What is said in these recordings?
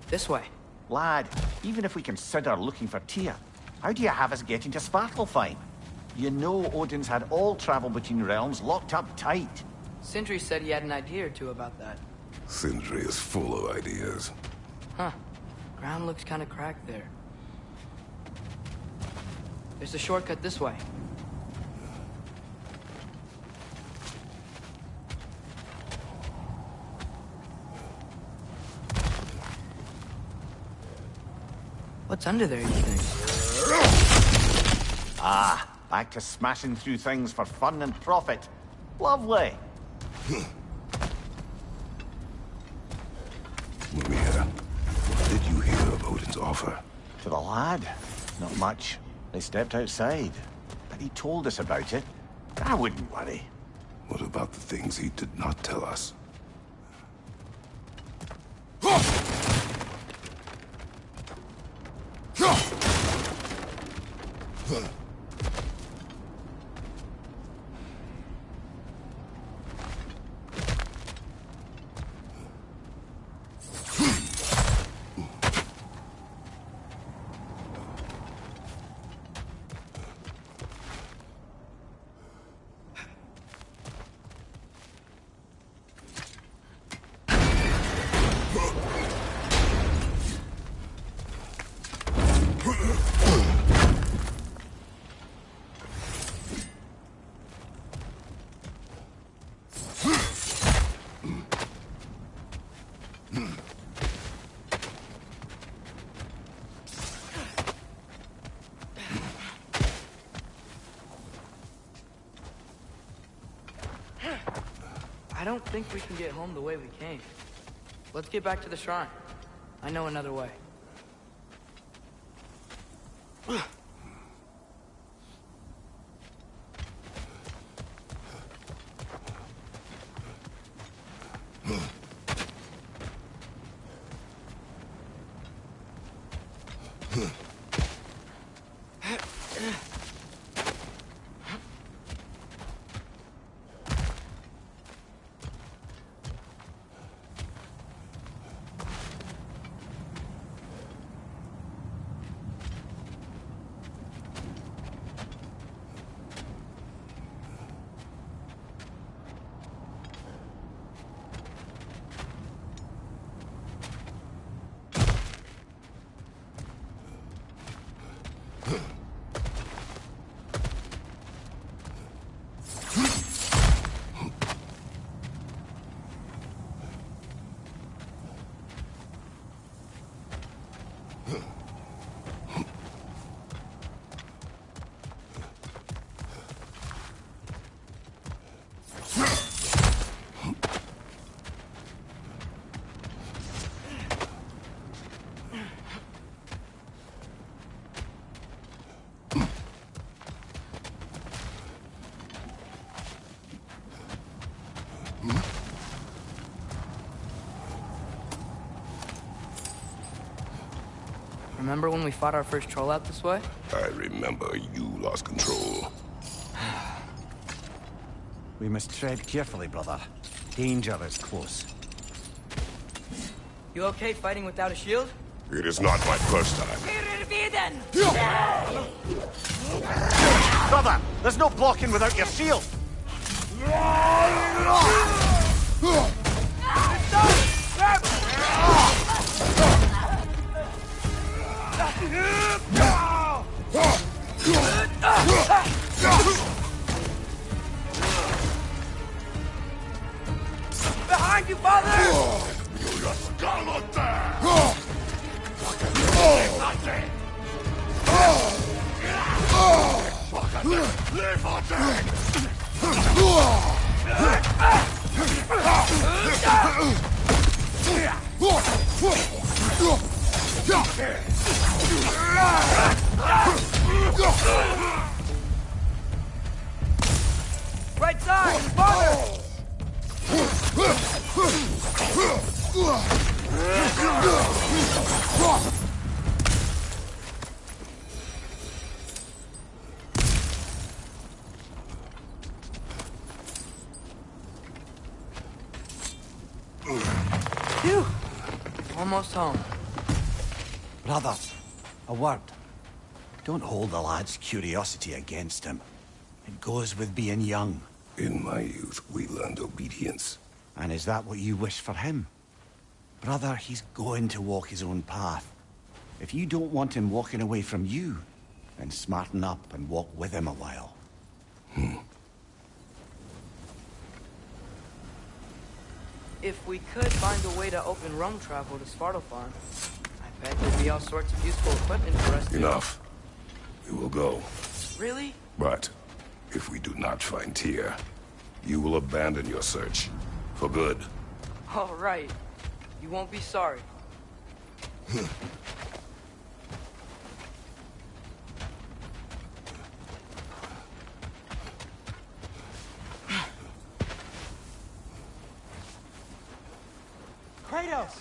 This way. Lad, even if we consider looking for Tyr, how do you have us getting to Svartalfheim? You know Odin's had all travel between realms locked up tight. Sindri said he had an idea or two about that. Sindri is full of ideas. Huh. Ground looks kind of cracked there. There's a shortcut this way. What's under there, you think? Ah, back to smashing through things for fun and profit. Lovely. Maria, what did you hear of Odin's offer? To the lad? Not much. They stepped outside. But he told us about it. I wouldn't worry. What about the things he did not tell us? I don't think we can get home the way we came. Let's get back to the shrine. I know another way. Remember when we fought our first troll out this way? I remember you lost control. We must tread carefully, brother. Danger is close. You okay fighting without a shield? It is not my first time. Brother, there's no blocking without your shield. Behind you, father! Right side, father! Phew! Almost home. Brother, a word. Don't hold the lad's curiosity against him. It goes with being young. In my youth, we learned obedience. And is that what you wish for him? Brother, he's going to walk his own path. If you don't want him walking away from you, then smarten up and walk with him a while. If we could find a way to open rum travel to Svartalfheim, I bet there'd be all sorts of useful equipment for us to... Enough. We will go. Really? But if we do not find Tyr, you will abandon your search. For good. All right. You won't be sorry. Kratos!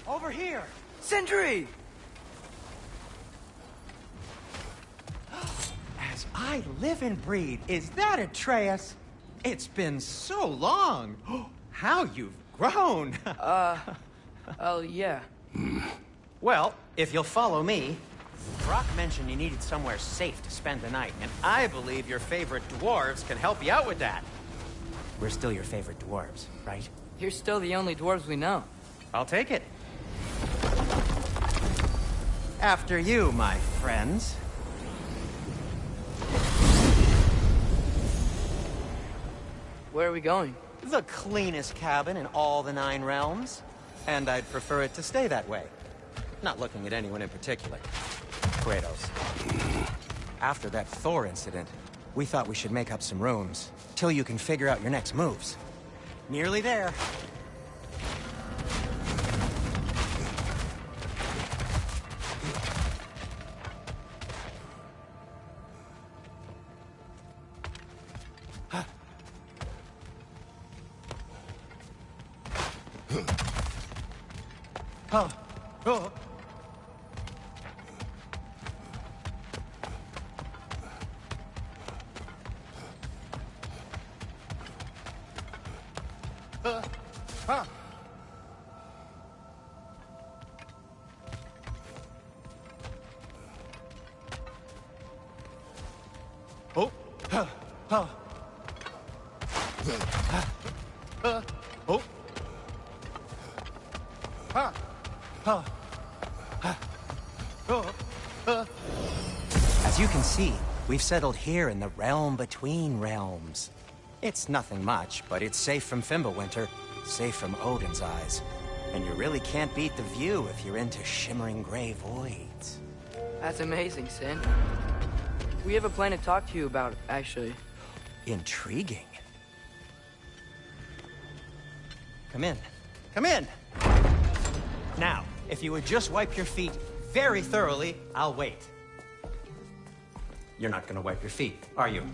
Over here! Sindri! As I live and breathe, is that Atreus? It's been so long! How you've grown! Oh, yeah. Well, if you'll follow me, Brock mentioned you needed somewhere safe to spend the night, and I believe your favorite dwarves can help you out with that. We're still your favorite dwarves, right? You're still the only dwarves we know. I'll take it. After you, my friends. Where are we going? The cleanest cabin in all the 9 realms. And I'd prefer it to stay that way. Not looking at anyone in particular. Kratos. After that Thor incident, we thought we should make up some rooms, till you can figure out your next moves. Nearly there. As you can see, we've settled here in the realm between realms. It's nothing much, but it's safe from Fimbulwinter, safe from Odin's eyes. And you really can't beat the view if you're into shimmering gray voids. That's amazing, Sin. We have a plan to talk to you about, actually. Intriguing. Come in. Come in! Now, if you would just wipe your feet very thoroughly, I'll wait. You're not gonna wipe your feet, are you?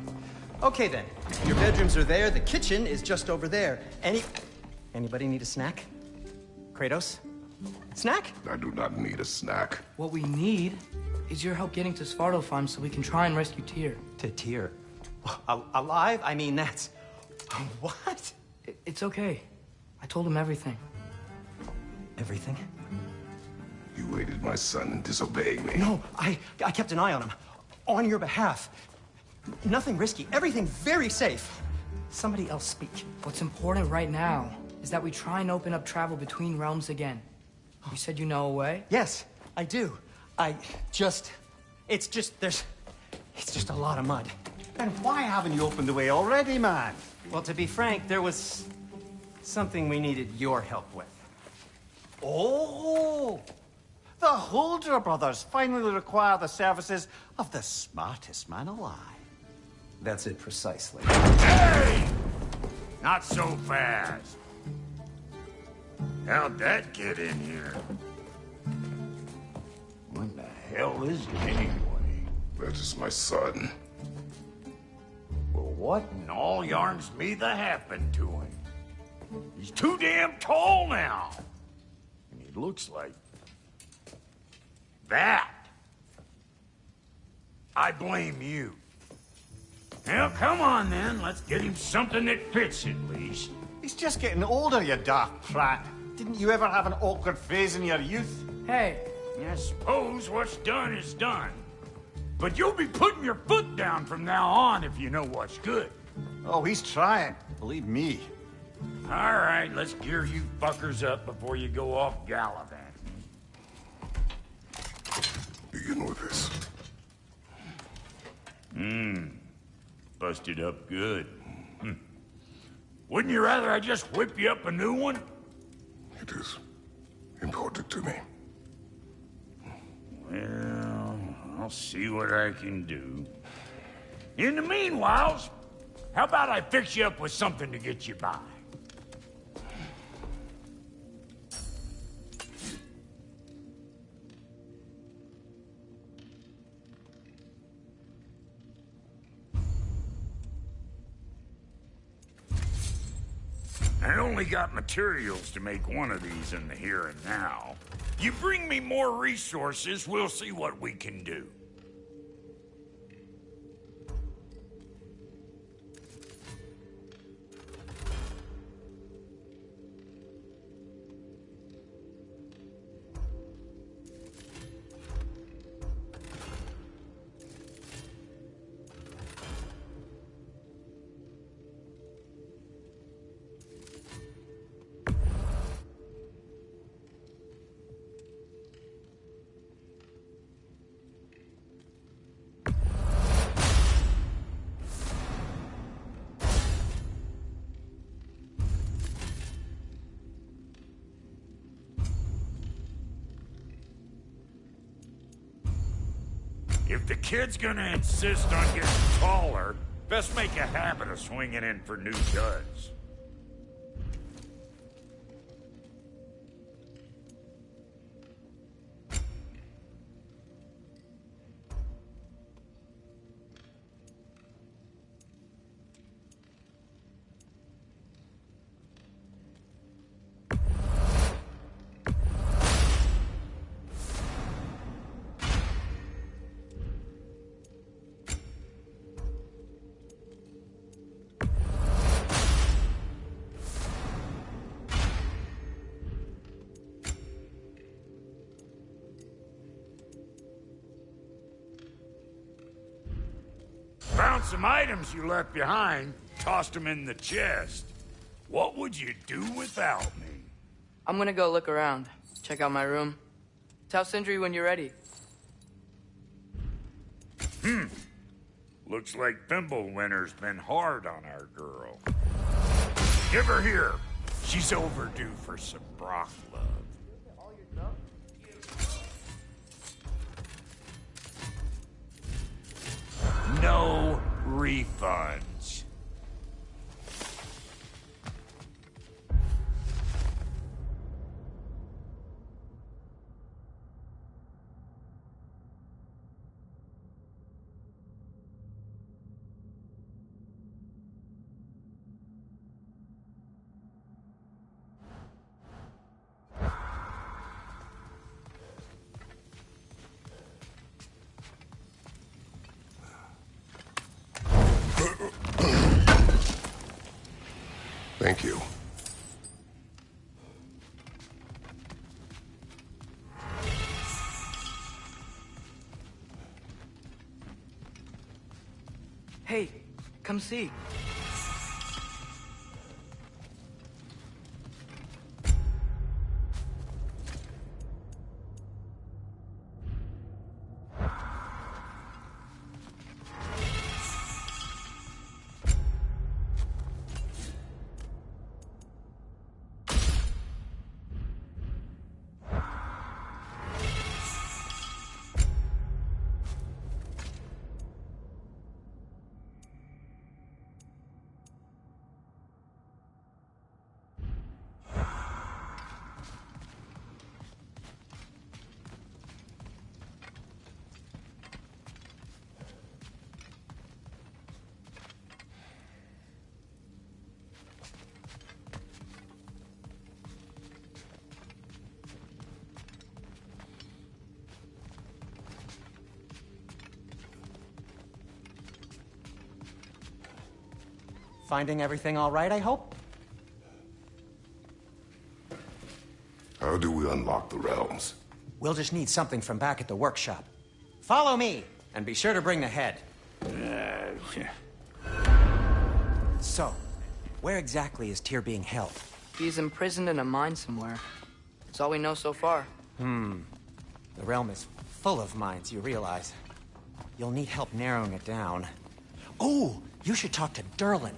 Okay then. Your bedrooms are there, the kitchen is just over there. Anybody need a snack? Kratos? Snack? I do not need a snack. What we need is your help getting to Svartalfheim so we can try and rescue Tyr. To Tyr? Alive? I mean, that's... What? It's okay. I told him everything. Everything? You aided my son in disobeying me. No, I kept an eye on him. On your behalf. Nothing risky. Everything very safe. Somebody else speak. What's important right now is that we try and open up travel between realms again. You said you know a way? Yes, I do. It's just a lot of mud. Then why haven't you opened the way already, man? Well, to be frank, there was something we needed your help with. Oh! The Holder brothers finally require the services of the smartest man alive. That's it precisely. Hey! Not so fast. How'd that get in here? What the hell is it anyway? That is my son. Well, what in all yarns me that happened to him? He's too damn tall now. And he looks like... that. I blame you. Well, come on then. Let's get him something that fits at least. He's just getting older, you daft prat. Didn't you ever have an awkward phase in your youth? Hey, I suppose what's done is done. But you'll be putting your foot down from now on if you know what's good. Oh, he's trying. Believe me. All right, let's gear you fuckers up before you go off gallivanting. Begin with this. Busted up good. Wouldn't you rather I just whip you up a new one? It is important to me. Well, I'll see what I can do. In the meanwhile, how about I fix you up with something to get you by? I only got materials to make one of these in the here and now. You bring me more resources, we'll see what we can do. If the kid's gonna insist on getting taller, best make a habit of swinging in for new duds. Found some items you left behind, tossed them in the chest. What would you do without me? I'm gonna go look around. Check out my room. Tell Sindri when you're ready. Looks like Thimblewinter's been hard on our girl. Give her here. She's overdue for some broth love. No refunds. Thank you. Hey, come see. Finding everything all right, I hope? How do we unlock the realms? We'll just need something from back at the workshop. Follow me, and be sure to bring the head. So, where exactly is Tyr being held? He's imprisoned in a mine somewhere. That's all we know so far. The realm is full of mines, you realize. You'll need help narrowing it down. Oh, you should talk to Durlin.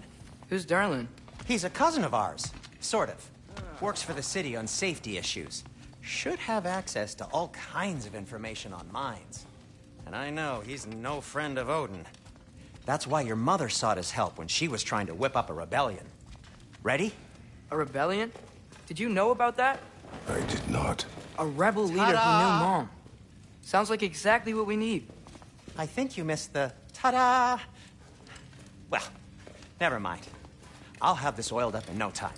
Who's Darlin? He's a cousin of ours, sort of. Works for the city on safety issues. Should have access to all kinds of information on mines. And I know he's no friend of Odin. That's why your mother sought his help when she was trying to whip up a rebellion. Ready? A rebellion? Did you know about that? I did not. A rebel leader who knew Mom. Sounds like exactly what we need. I think you missed the ta-da. Well, never mind. I'll have this oiled up in no time.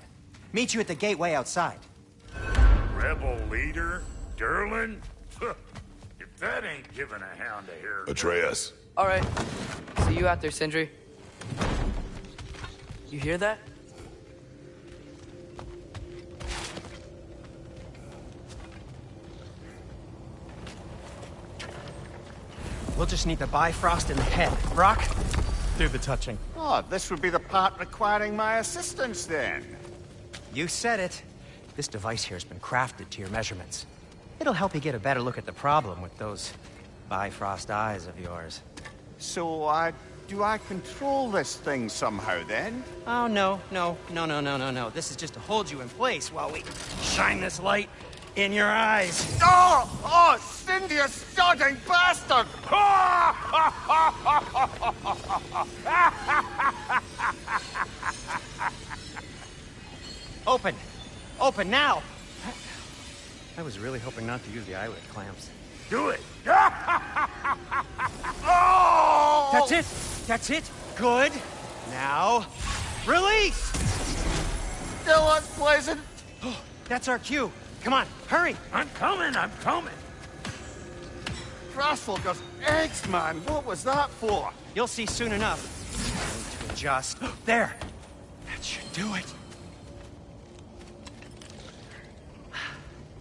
Meet you at the gateway outside. Rebel leader? Durlin? If that ain't giving a hound a hair. Atreus. All right. See you out there, Sindri. You hear that? We'll just need the Bifrost in the head. Brock, do the touching. Oh, this would be the part requiring my assistance then. You said it. This device here has been crafted to your measurements. It'll help you get a better look at the problem with those Bifrost eyes of yours. So, do I control this thing somehow then? Oh, no. This is just to hold you in place while we shine this light in your eyes. Oh, Cindy, you sodding bastard! Open now! I was really hoping not to use the eyelid clamps. Do it! Oh! That's it! Good! Now, release! Still unpleasant. That's our cue. Come on, hurry! I'm coming! Grassfolker's eggs, man. What was that for? You'll see soon enough. I need to adjust. There! That should do it.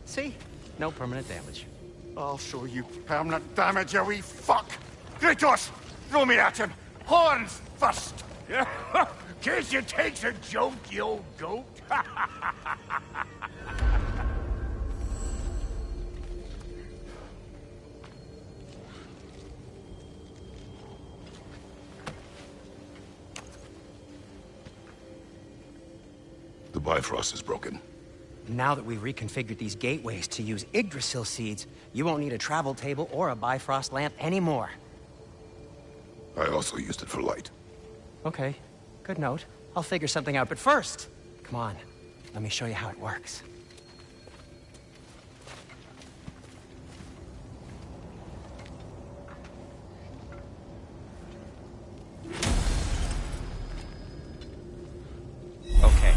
See? No permanent damage. I'll show you permanent damage, you wee fuck! Kratos! Throw me at him! Horns first! Case you takes a joke, you old goat. The Bifrost is broken. Now that we've reconfigured these gateways to use Yggdrasil seeds, you won't need a travel table or a Bifrost lamp anymore. I also used it for light. Okay, good note. I'll figure something out, but first, come on, let me show you how it works. Okay,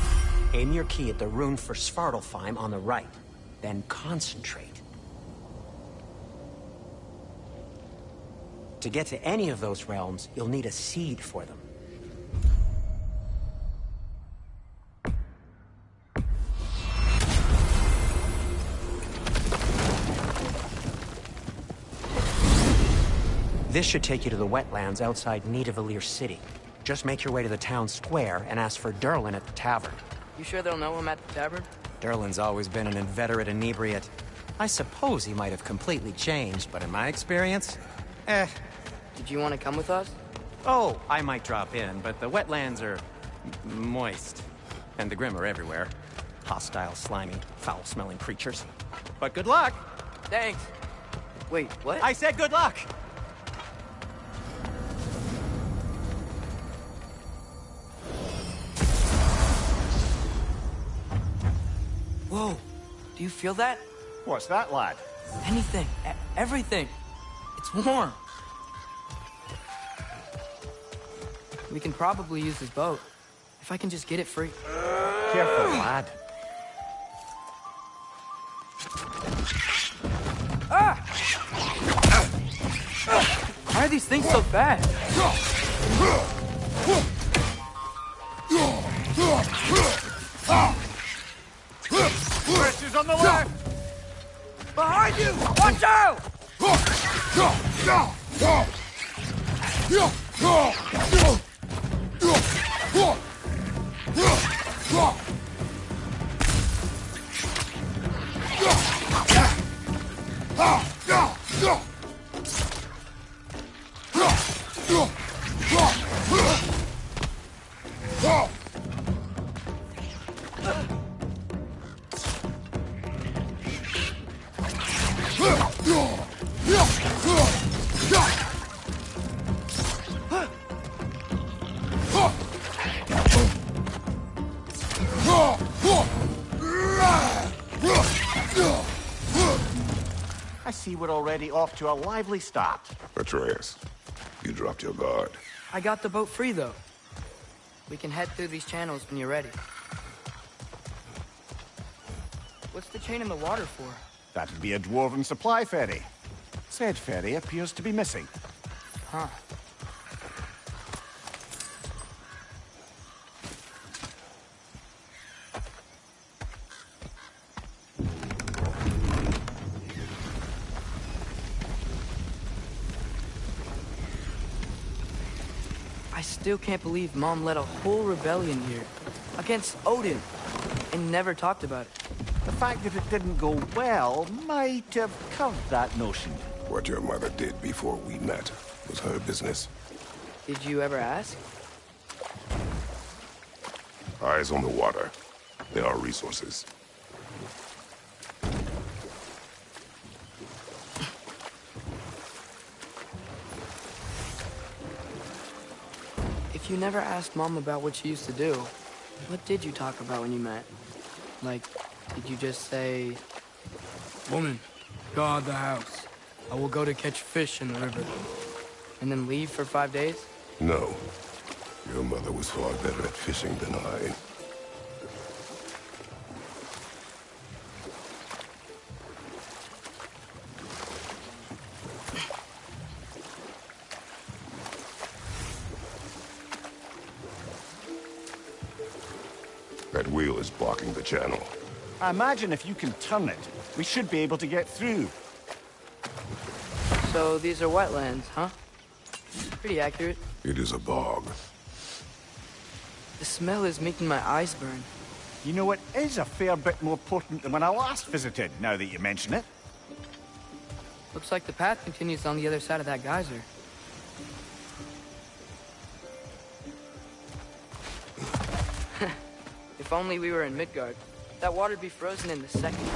aim your key at the rune for Svartalfheim on the right, then concentrate. To get to any of those realms, you'll need a seed for them. This should take you to the wetlands outside Nidavellir City. Just make your way to the town square and ask for Durlin at the tavern. You sure they'll know him at the tavern? Durlin's always been an inveterate inebriate. I suppose he might have completely changed, but in my experience, Did you want to come with us? Oh, I might drop in, but the wetlands are moist. And the Grim are everywhere. Hostile, slimy, foul-smelling creatures. But good luck! Thanks. Wait, what? I said good luck! Whoa, do you feel that? What's that, lad? Anything, everything. It's warm. We can probably use this boat. If I can just get it free. Careful, lad. Why are these things so bad? Pressure's on the left! Behind you! Watch out! I see we're already off to a lively start. Atreus, you dropped your guard. I got the boat free, though. We can head through these channels when you're ready. What's the chain in the water for? That'd be a dwarven supply ferry. Said ferry appears to be missing. Huh. I still can't believe Mom led a whole rebellion here. Against Odin. And never talked about it. The fact that it didn't go well might have curved that notion. What your mother did before we met was her business. Did you ever ask? Eyes on the water. There are resources. If you never asked Mom about what she used to do, what did you talk about when you met? Like, did you just say, "Woman, guard the house. I will go to catch fish in the river." And then leave for 5 days? No. Your mother was far better at fishing than I. That wheel is blocking the channel. I imagine if you can turn it, we should be able to get through. So these are wetlands, huh? Pretty accurate. It is a bog. The smell is making my eyes burn. You know, it is a fair bit more potent than when I last visited, now that you mention it. Looks like the path continues on the other side of that geyser. If only we were in Midgard. That water'd be frozen in the second.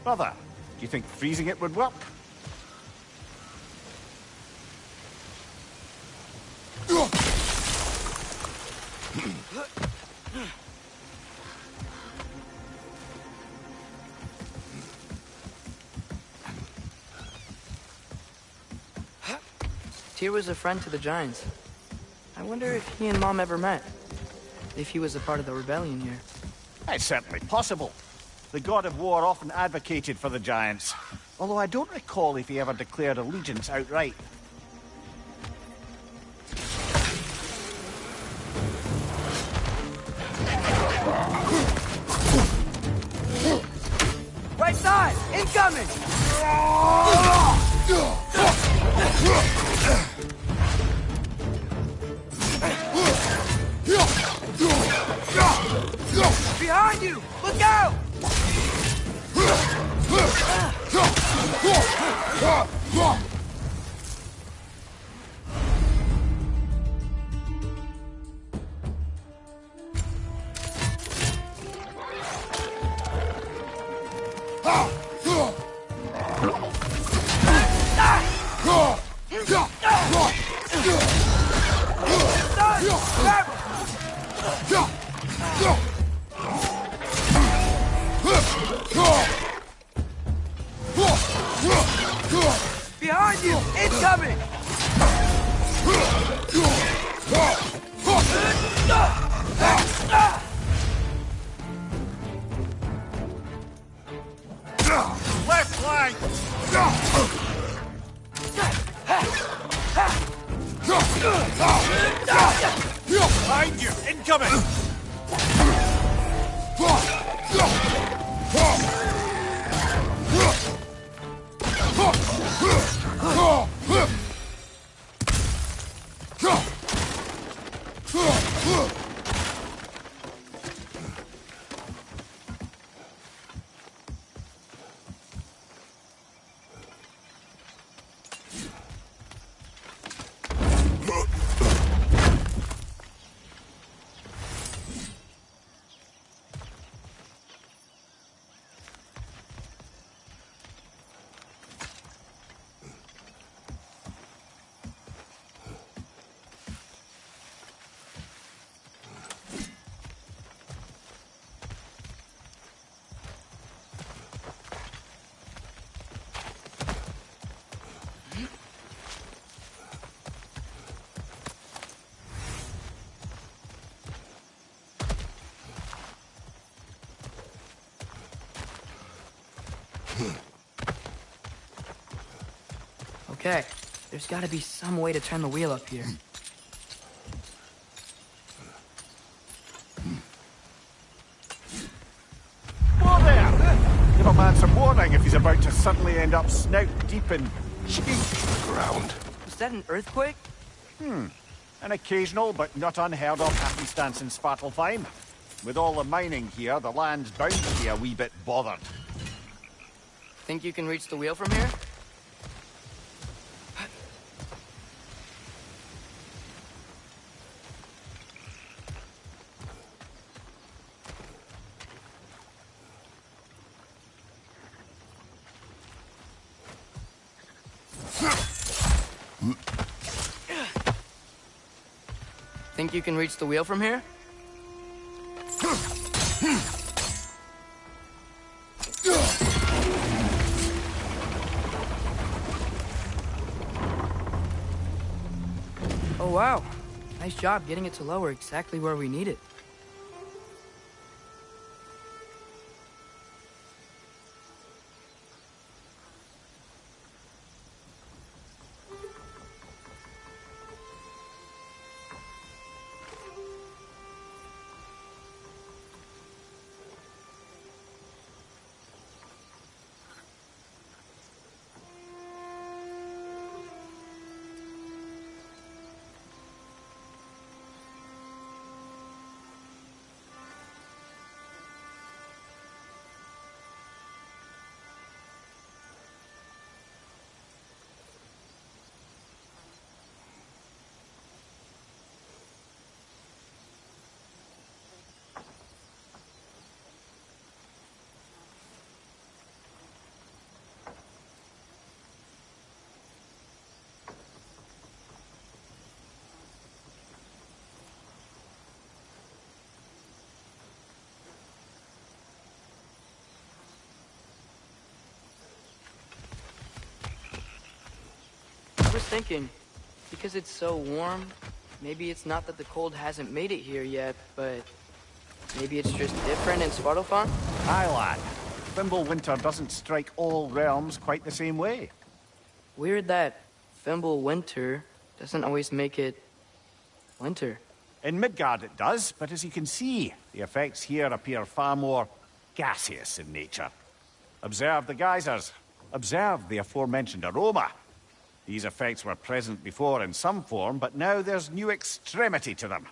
Brother, do you think freezing it would work? Tyr was a friend to the Giants. I wonder if he and Mom ever met. If he was a part of the rebellion here. It's certainly possible. The god of war often advocated for the Giants. Although I don't recall if he ever declared allegiance outright. Right side! Incoming! Behind you! Look out! Behind you! Incoming! Left flank! Behind you! Incoming! Okay, there's gotta be some way to turn the wheel up here. Whoa there! Give a man some warning if he's about to suddenly end up snout deep in cheek. Ground. Was that an earthquake? An occasional but not unheard of happenstance in Svartalfheim. With all the mining here, the land's bound to be a wee bit bothered. Think you can reach the wheel from here? Think you can reach the wheel from here? Oh wow, nice job getting it to lower exactly where we need it. was thinking, because it's so warm, maybe it's not that the cold hasn't made it here yet, but maybe it's just different in Svartalfheim? Aye, lad. Winter doesn't strike all realms quite the same way. Weird that Winter doesn't always make it winter. In Midgard it does, but as you can see, the effects here appear far more gaseous in nature. Observe the geysers. Observe the aforementioned aroma. These effects were present before in some form, but now there's new extremity to them.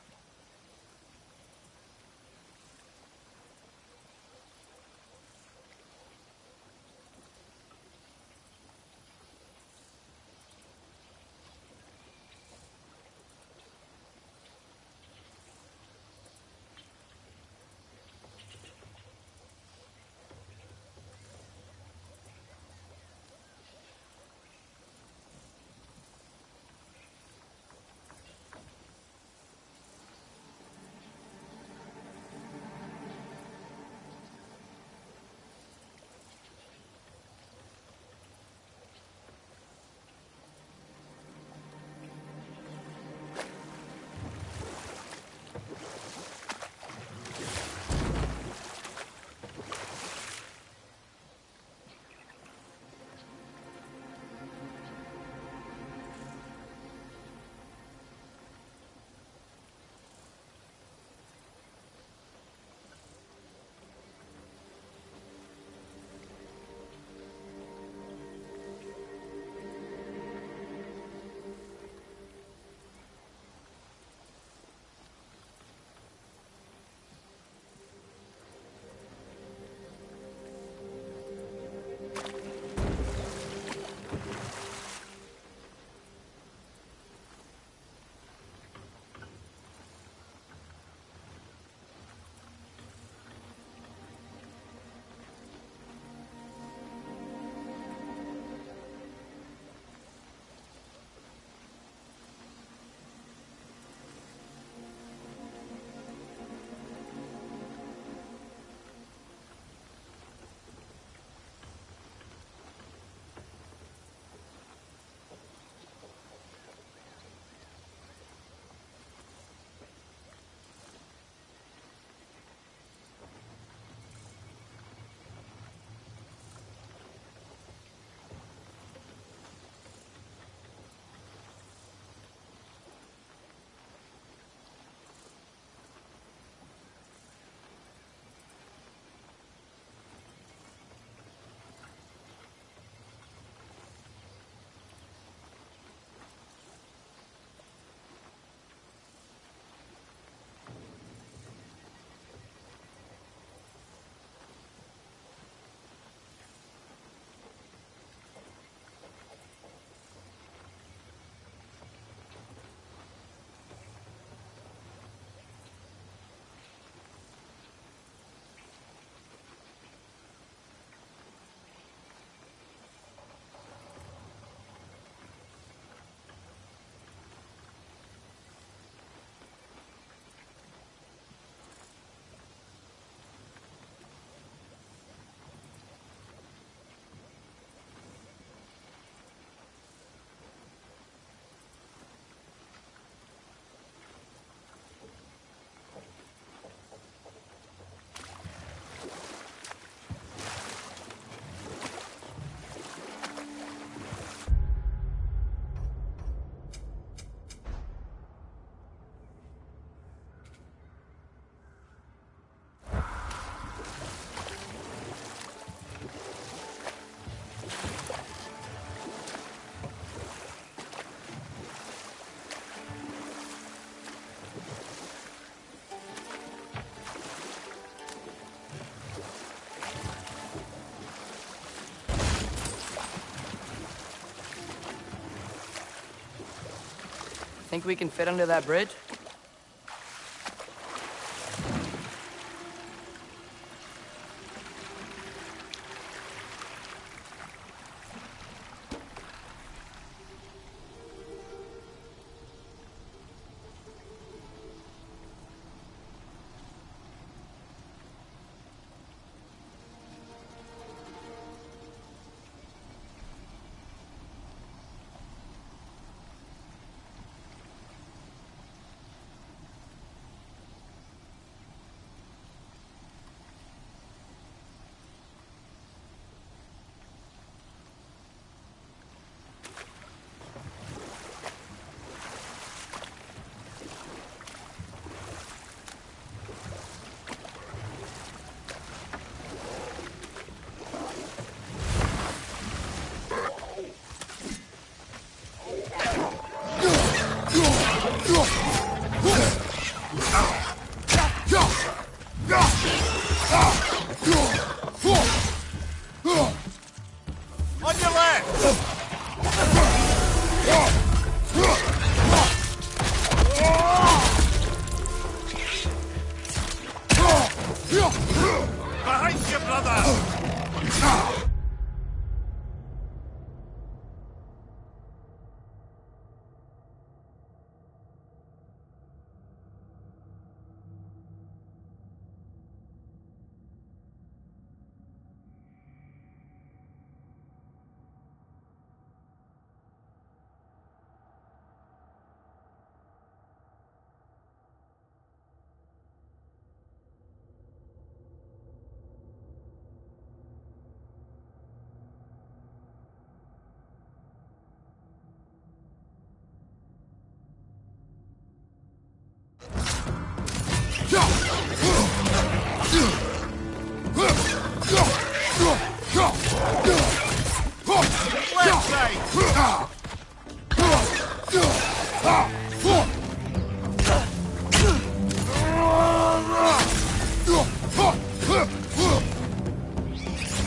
Think we can fit under that bridge?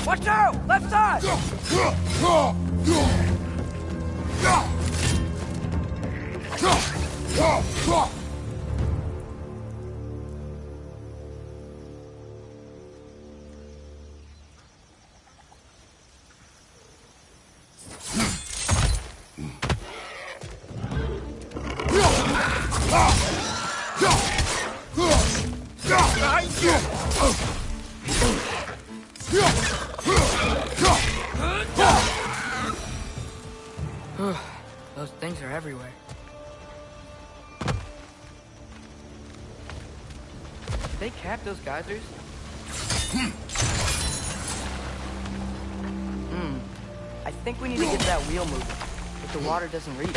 Watch out! Left side! Those things are everywhere. Did they cap those geysers? I think we need to get that wheel moving, but the water doesn't reach.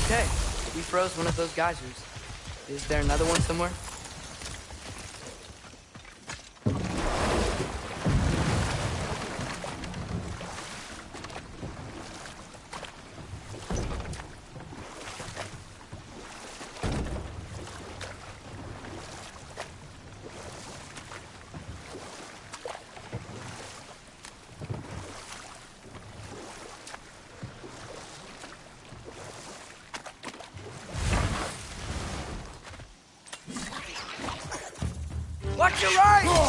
Okay, we froze one of those geysers. Is there another one somewhere? Watch your right!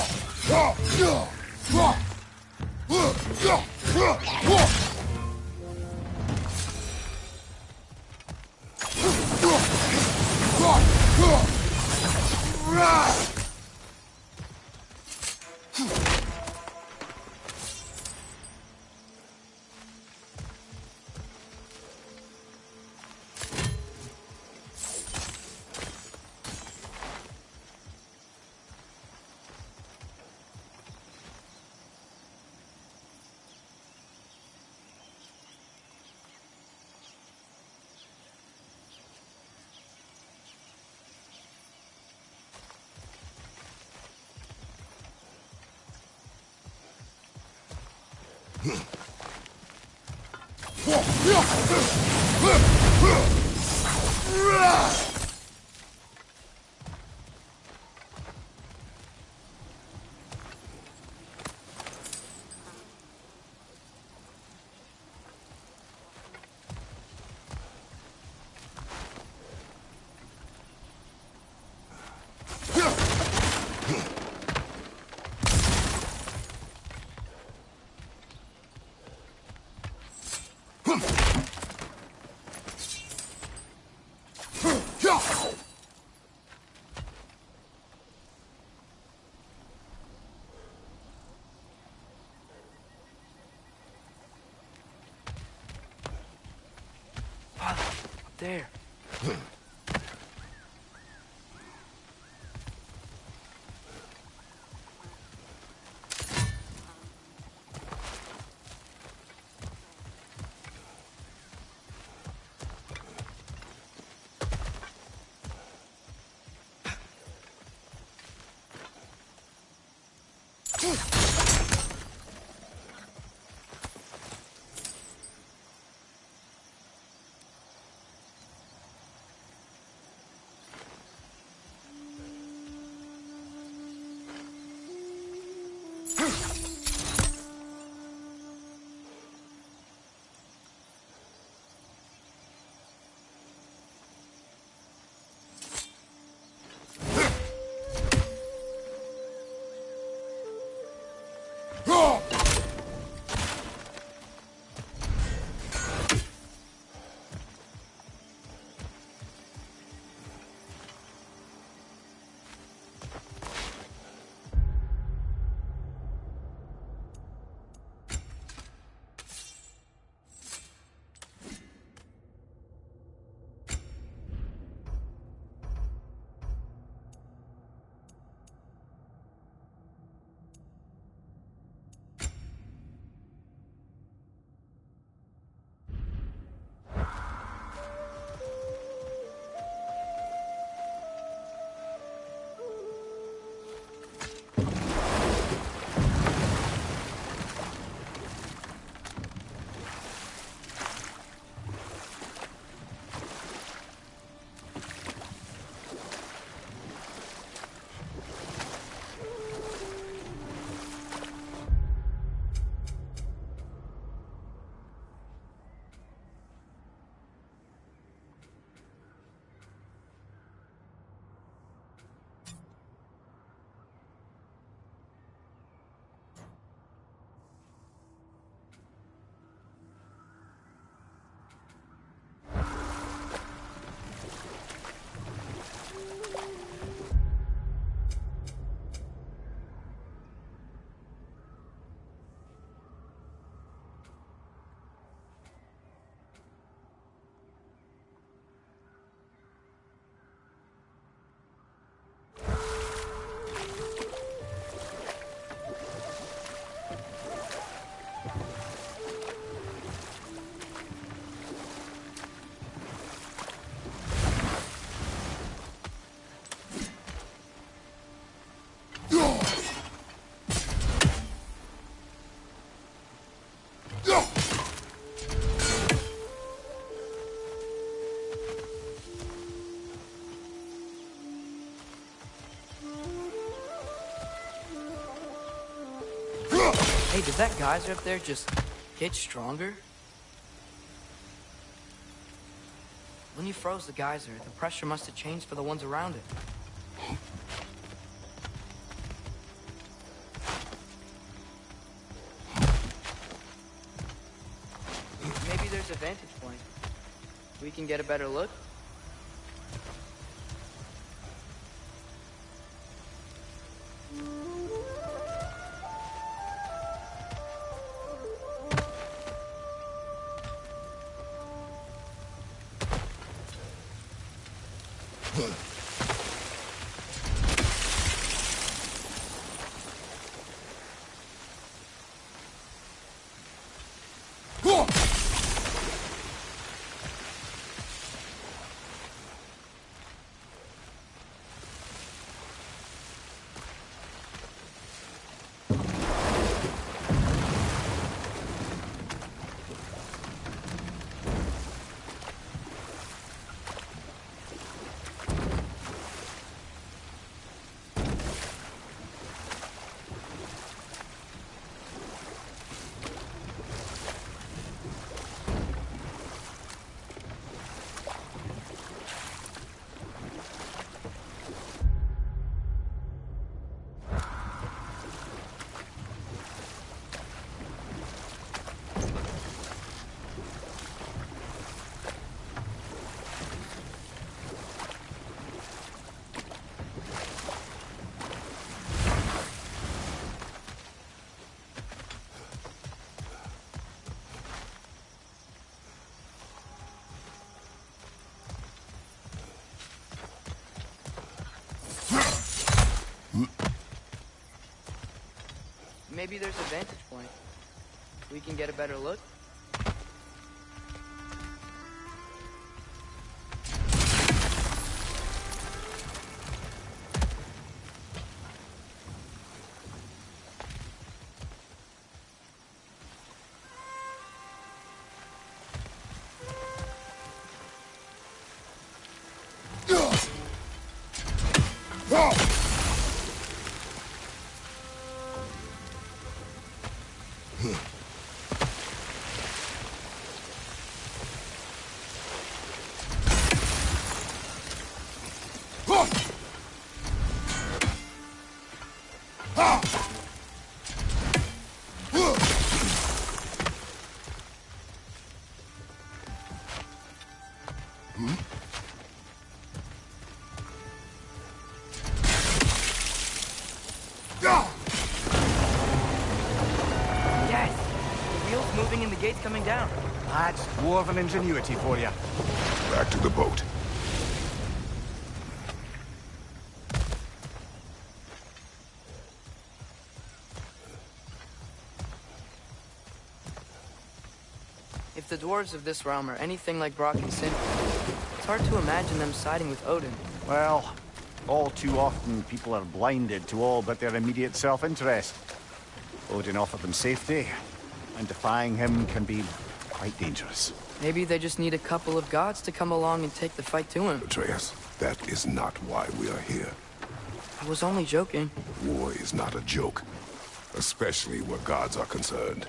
There. Hey, did that geyser up there just get stronger? When you froze the geyser, the pressure must have changed for the ones around it. Maybe there's a vantage point. We can get a better look. Maybe there's a vantage point. We can get a better look. Moving and the gate's coming down. That's dwarven ingenuity for you. Back to the boat. If the dwarves of this realm are anything like Brock and Sin, it's hard to imagine them siding with Odin. Well, all too often people are blinded to all but their immediate self-interest. Odin offered them safety, and defying him can be quite dangerous. Maybe they just need a couple of gods to come along and take the fight to him. Atreus, that is not why we are here. I was only joking. War is not a joke, especially where gods are concerned.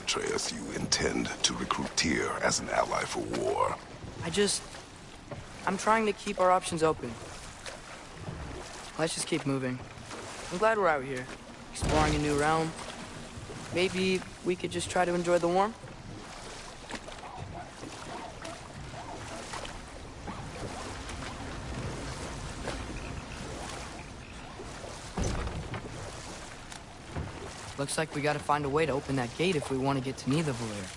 Atreus, you intend to recruit Tyr as an ally for war. I'm trying to keep our options open. Let's just keep moving. I'm glad we're out here, exploring a new realm. Maybe we could just try to enjoy the warmth? Looks like we gotta find a way to open that gate if we want to get to Nidavellir.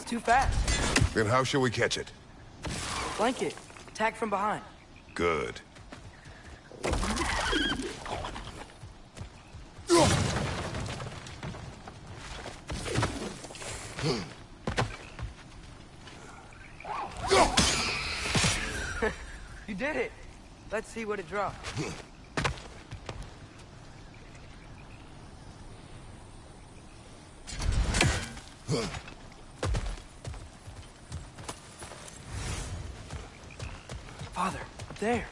too fast. Then how shall we catch it? Flank it. Attack from behind. Good. You did it. Let's see what it draws. Father, up there.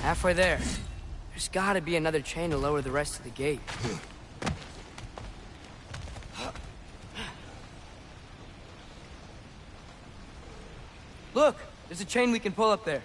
Halfway there. There's gotta be another chain to lower the rest of the gate. Look! There's a chain we can pull up there.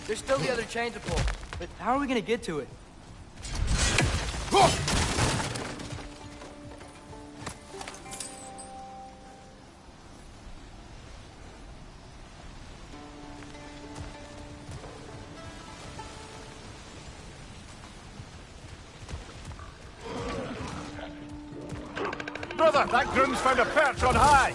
There's still the other chain to pull, but how are we gonna get to it? Brother, that groom's found a perch on high!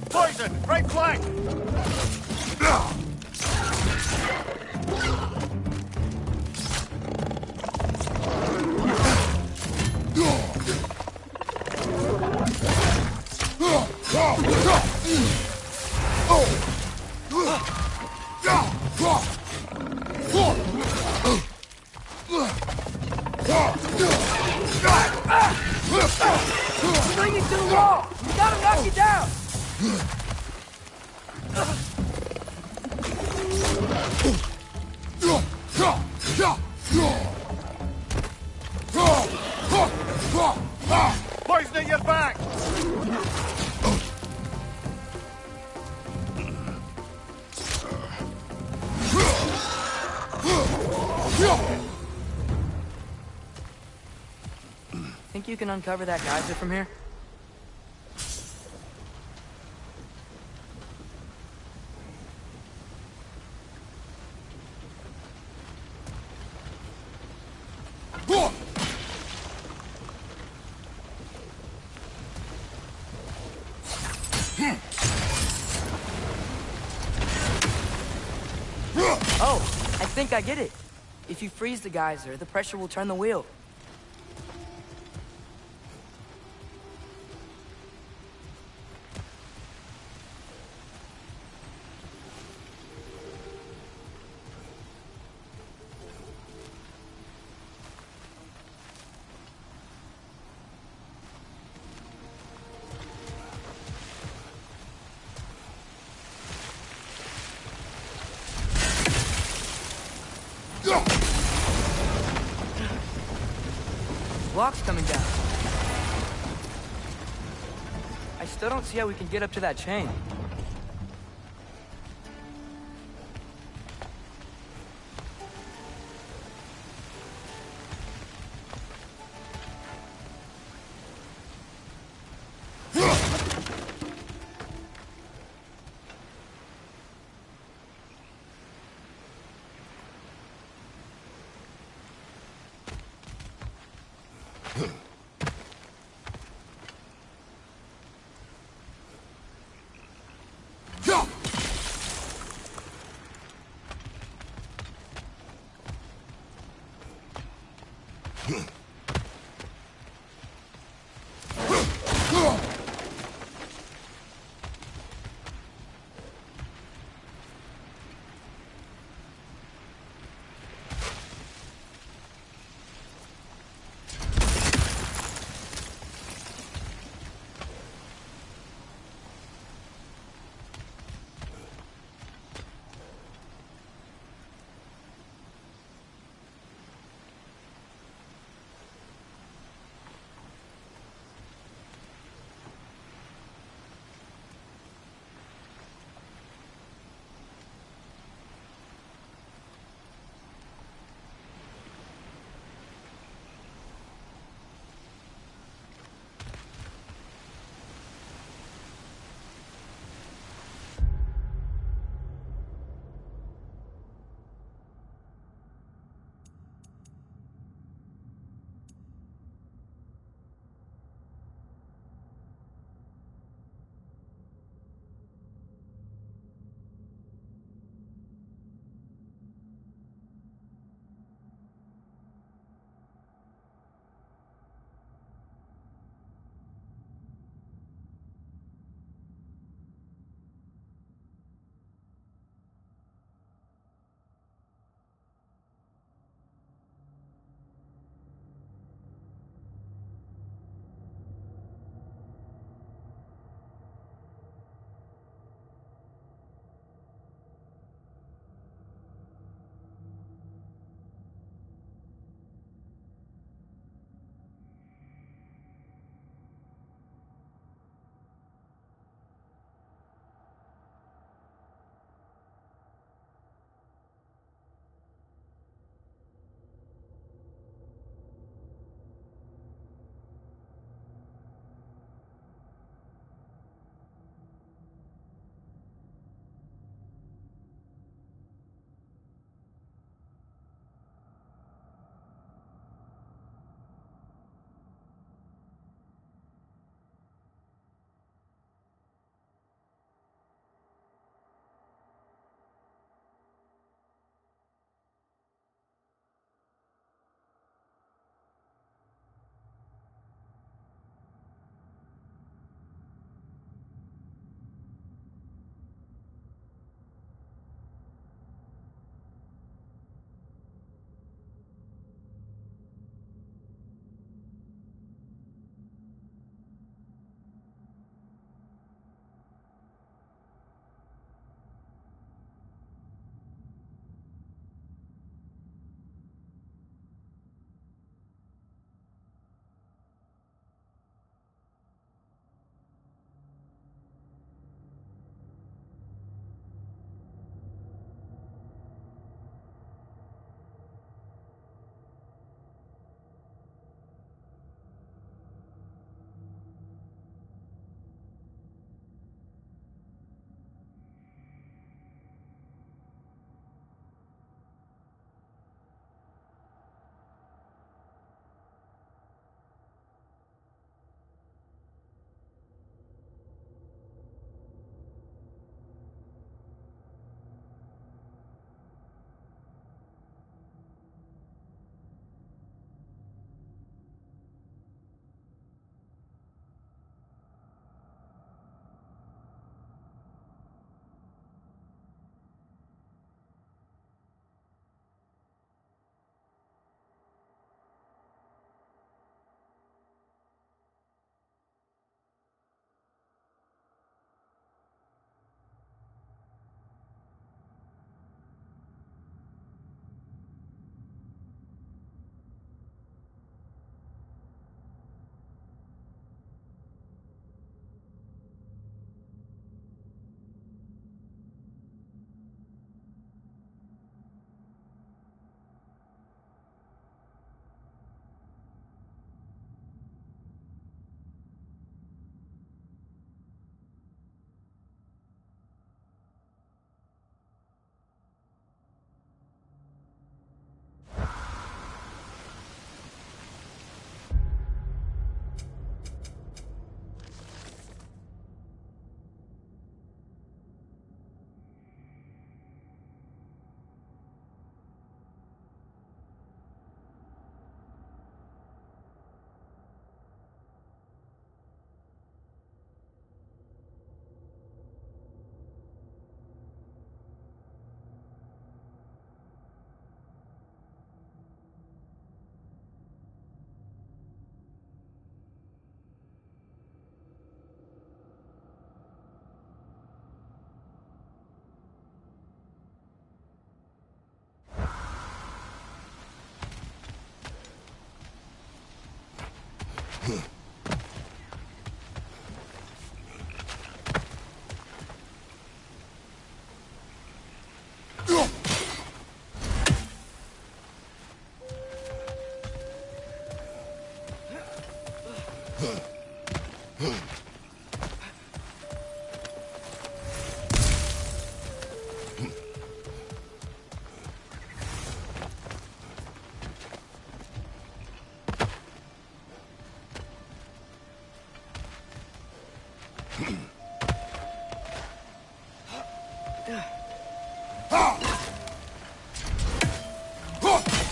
Poison! Right flank! Bring it to the wall! You gotta knock it down! Poison at your back! Think you can uncover that geyser from here? Oh, I think I get it. If you freeze the geyser, the pressure will turn the wheel. block's coming down. I still don't see how we can get up to that chain.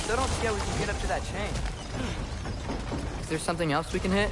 Still don't see how we can get up to that chain. Is there something else we can hit?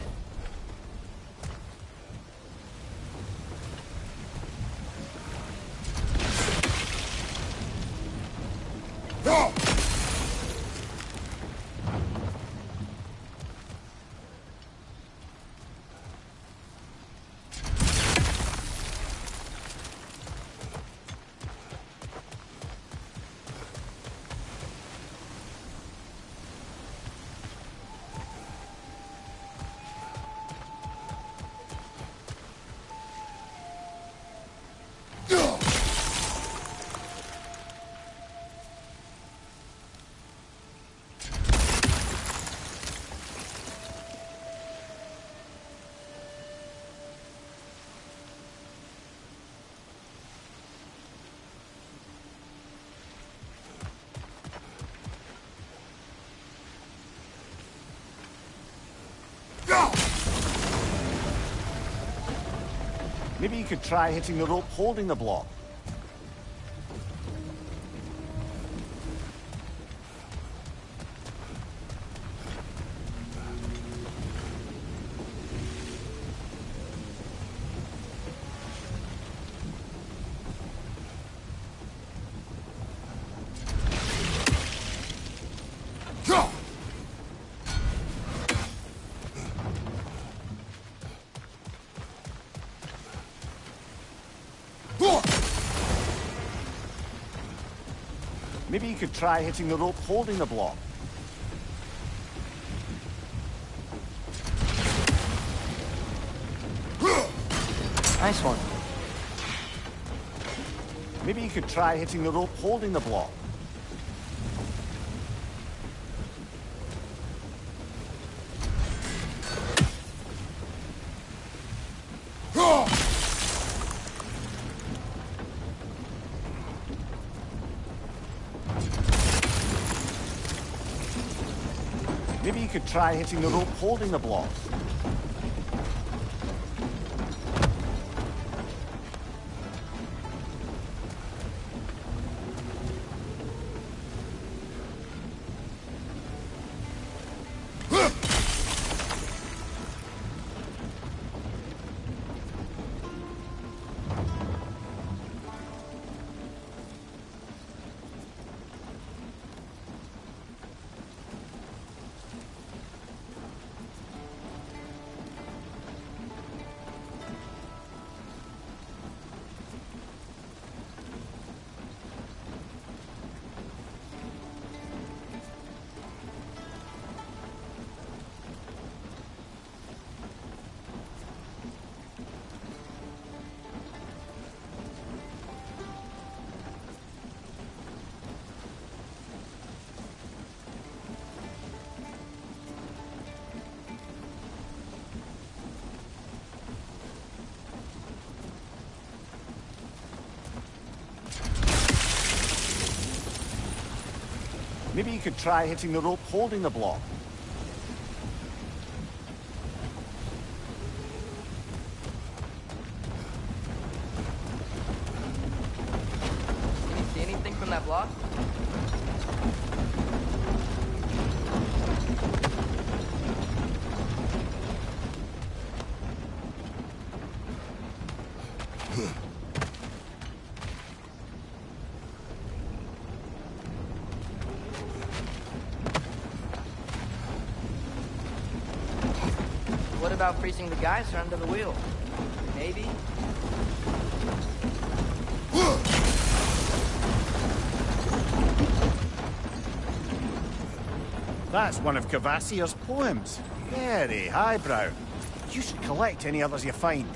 Maybe you could try hitting the rope holding the block. Maybe you could try hitting the rope holding the block. Nice one. Maybe you could try hitting the rope holding the block. Maybe you could try hitting the rope holding the block. Maybe you could try hitting the rope holding the block. Can you see anything from that block? What about freezing the geyser under the wheel? Maybe? That's one of Cavassier's poems. Very highbrow. You should collect any others you find.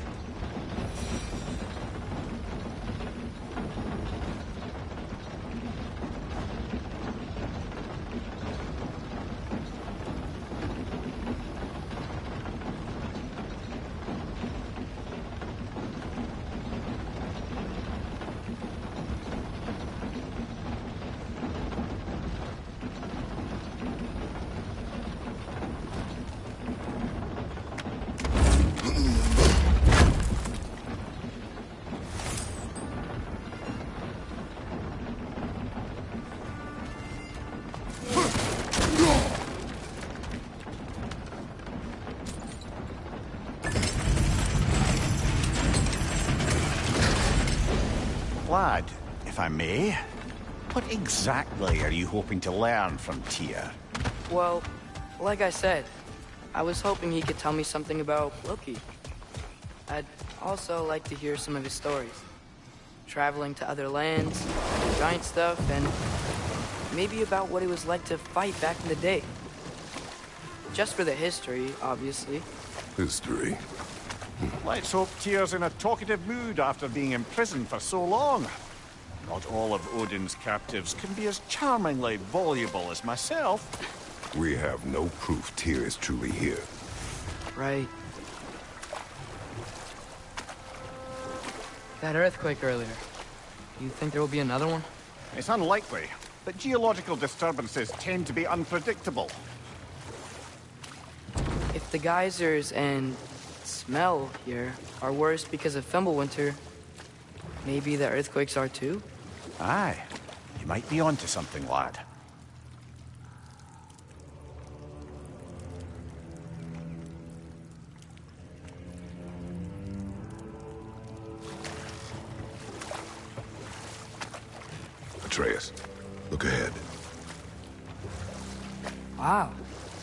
Lad, if I may, what exactly are you hoping to learn from Tyr? Well, like I said, I was hoping he could tell me something about Loki. I'd also like to hear some of his stories. Traveling to other lands, giant stuff, and maybe about what it was like to fight back in the day. Just for the history, obviously. History. Let's hope Tyr's in a talkative mood after being imprisoned for so long. Not all of Odin's captives can be as charmingly voluble as myself. We have no proof Tyr is truly here. Right. That earthquake earlier. You think there will be another one? It's unlikely, but geological disturbances tend to be unpredictable. If the geysers and smell here are worse because of Fimbulwinter, maybe the earthquakes are too? Aye, you might be onto something, lad. Atreus, look ahead. Wow.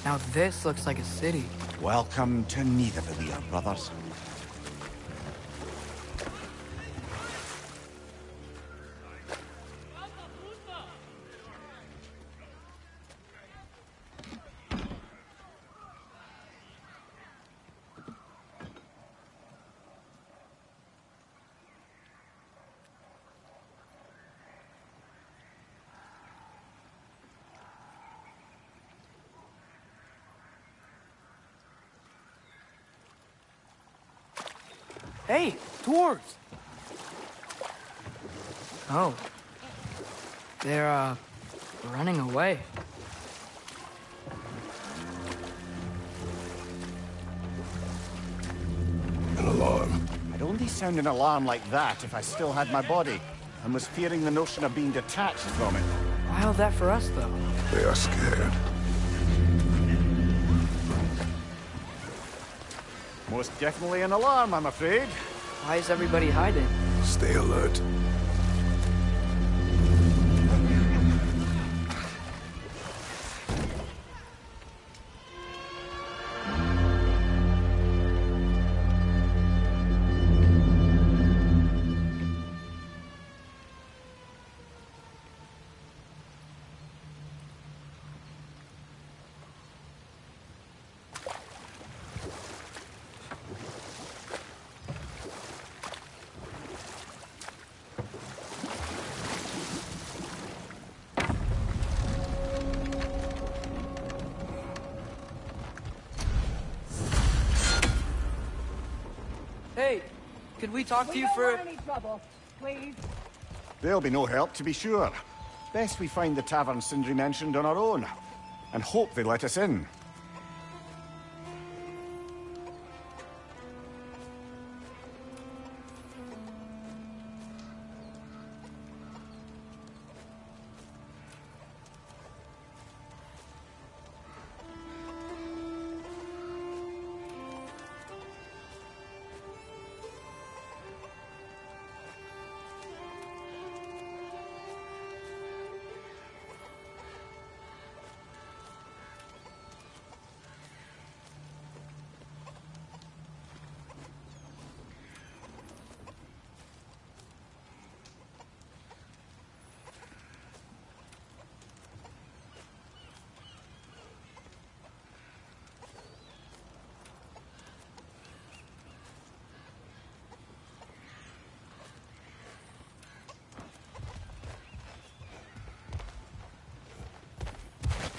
Now this looks like a city. Welcome to Nidavellir, brothers. Hey, dwarves! Oh. They're, running away. An alarm. I'd only sound an alarm like that if I still had my body, and was fearing the notion of being detached from it. Wild that for us, though. They are scared. Most definitely an alarm, I'm afraid. Why is everybody hiding? Stay alert. Hey, could we talk to you for... any trouble, please. There'll be no help, to be sure. Best we find the tavern Sindri mentioned on our own, and hope they let us in.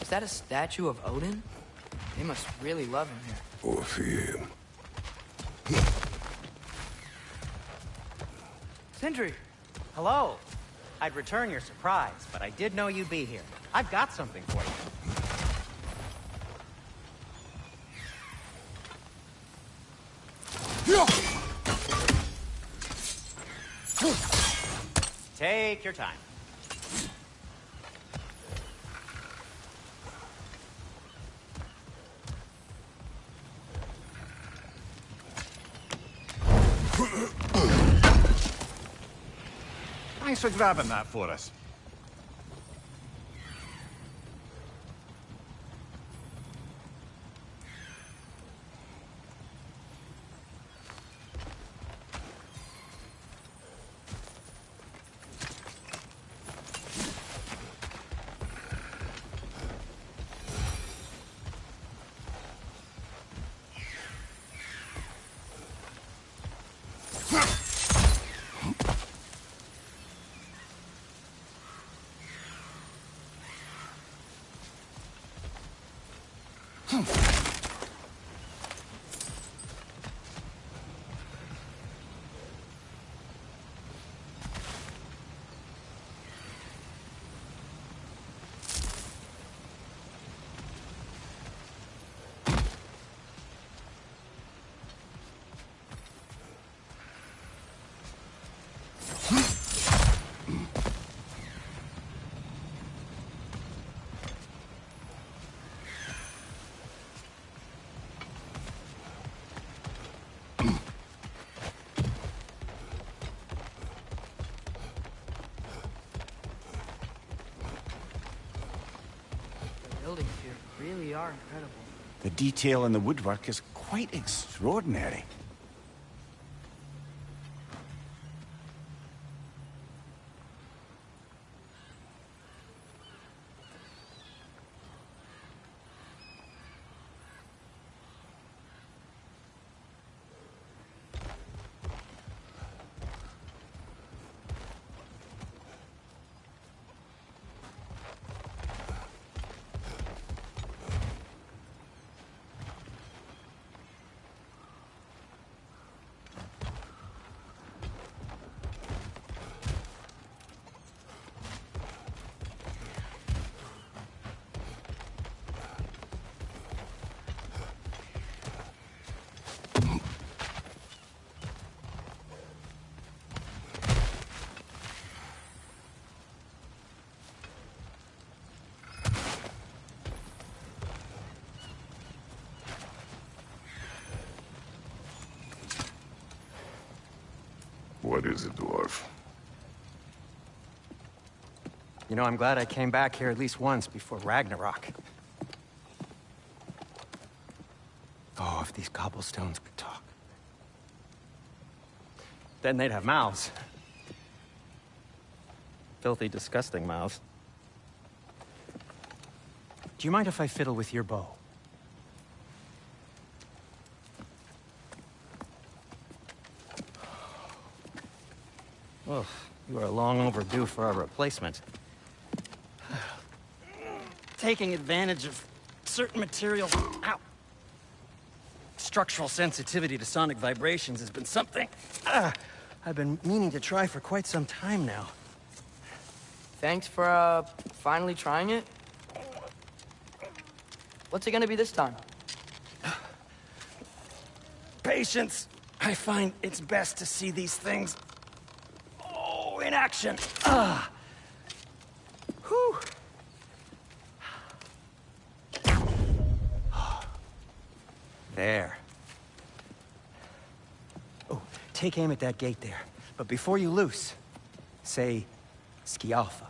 Is that a statue of Odin? They must really love him here. Or fear him. Sindri! Hello. I'd return your surprise, but I did know you'd be here. I've got something for you. Take your time. for grabbing that for us. Buildings here really are incredible. The detail in the woodwork is quite extraordinary. What is it, dwarf? You know, I'm glad I came back here at least once before Ragnarok. Oh, if these cobblestones could talk. Then they'd have mouths. Filthy, disgusting mouths. Do you mind if I fiddle with your bow? Oh, you are long overdue for a replacement. Taking advantage of certain materials. Ow. Structural sensitivity to sonic vibrations has been something I've been meaning to try for quite some time now. Thanks for, finally trying it. What's it gonna be this time? Patience. I find it's best to see these things in action. Whew. There. Oh, take aim at that gate there. But before you loose, say, Skialfa.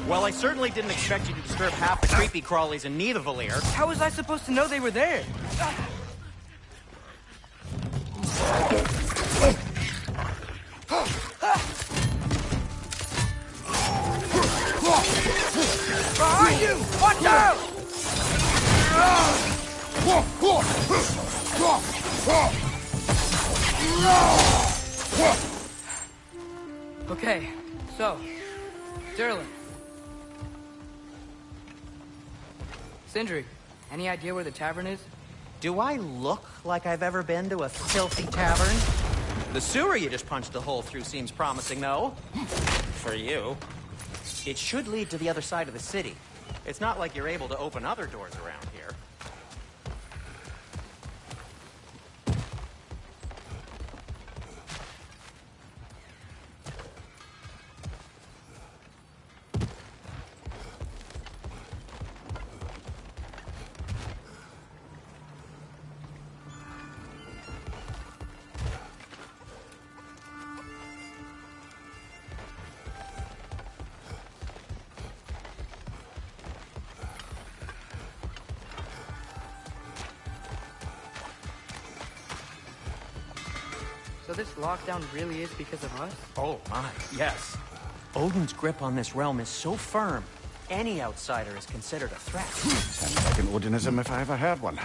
Well, I certainly didn't expect you to disturb half the creepy crawlies in Nidavellir. How was I supposed to know they were there? Behind you! Watch out! Okay, so, Durlin. Sindri, any idea where the tavern is? Do I look like I've ever been to a filthy tavern? The sewer you just punched a hole through seems promising, though. For you. It should lead to the other side of the city. It's not like you're able to open other doors around here. So this lockdown really is because of us? Oh my, yes. Odin's grip on this realm is so firm, any outsider is considered a threat. Sounds like an Odinism if I ever heard one.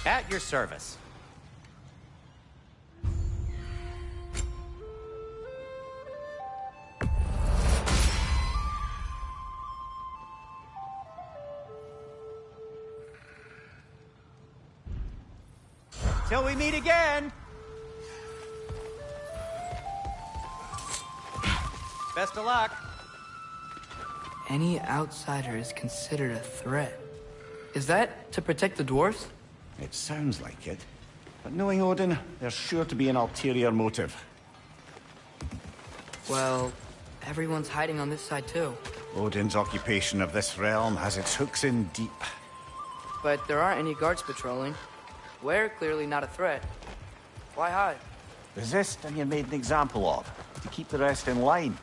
At your service. Till we meet again! Best of luck! Any outsider is considered a threat. Is that to protect the dwarves? It sounds like it. But knowing Odin, there's sure to be an ulterior motive. Well, everyone's hiding on this side too. Odin's occupation of this realm has its hooks in deep. But there aren't any guards patrolling. We're clearly not a threat. Why hide? Resist and you're made an example of, to keep the rest in line.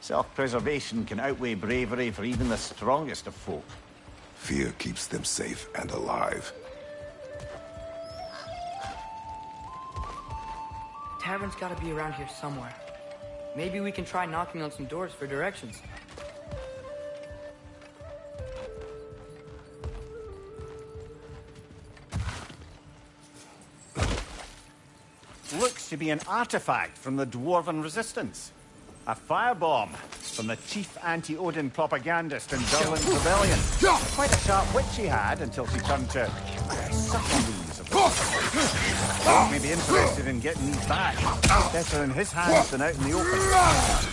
Self-preservation can outweigh bravery for even the strongest of folk. Fear keeps them safe and alive. Tavern's gotta be around here somewhere. Maybe we can try knocking on some doors for directions. Looks to be an artifact from the Dwarven Resistance. A firebomb from the chief anti-Odin propagandist in Durlin's rebellion. Quite a sharp wit she had until she turned to subtleties of the may be interested in getting these back. Better in his hands than out in the open.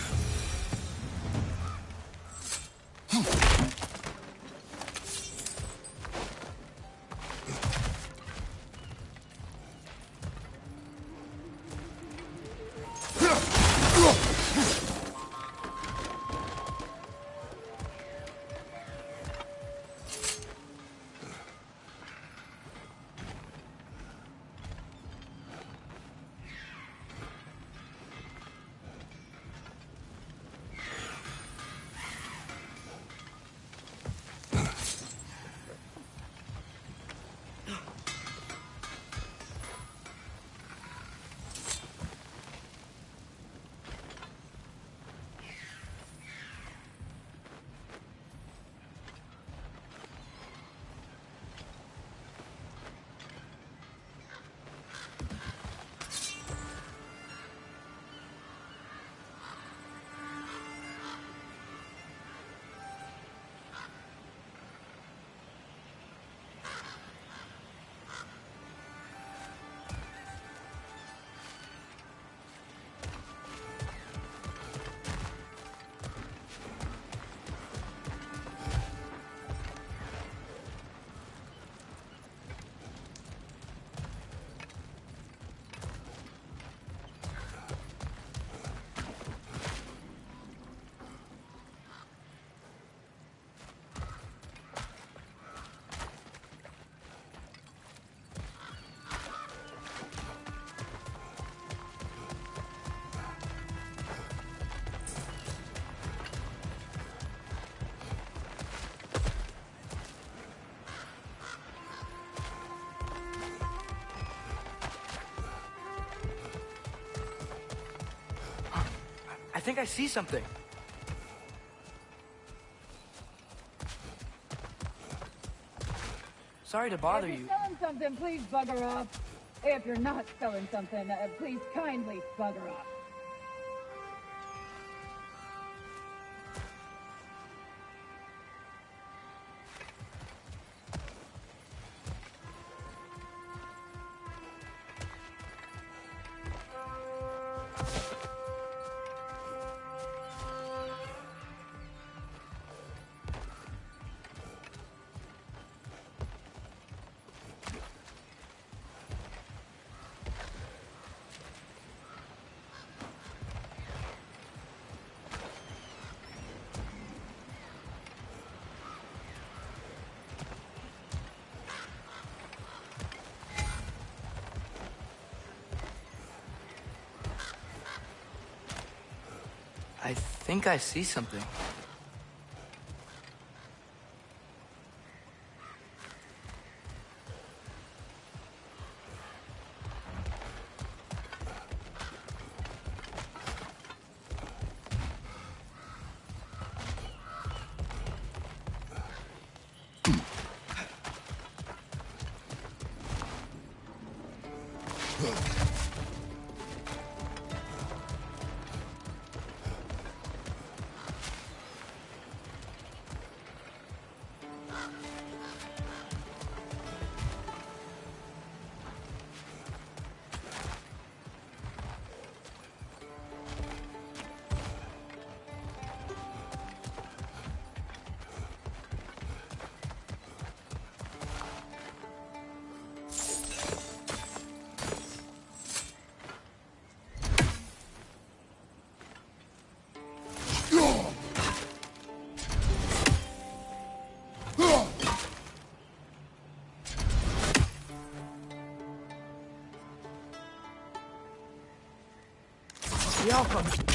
think I see something. Sorry to bother If you. you're selling something, please bugger off. If you're not selling something, please kindly bugger off. I think I see something. The Alpha.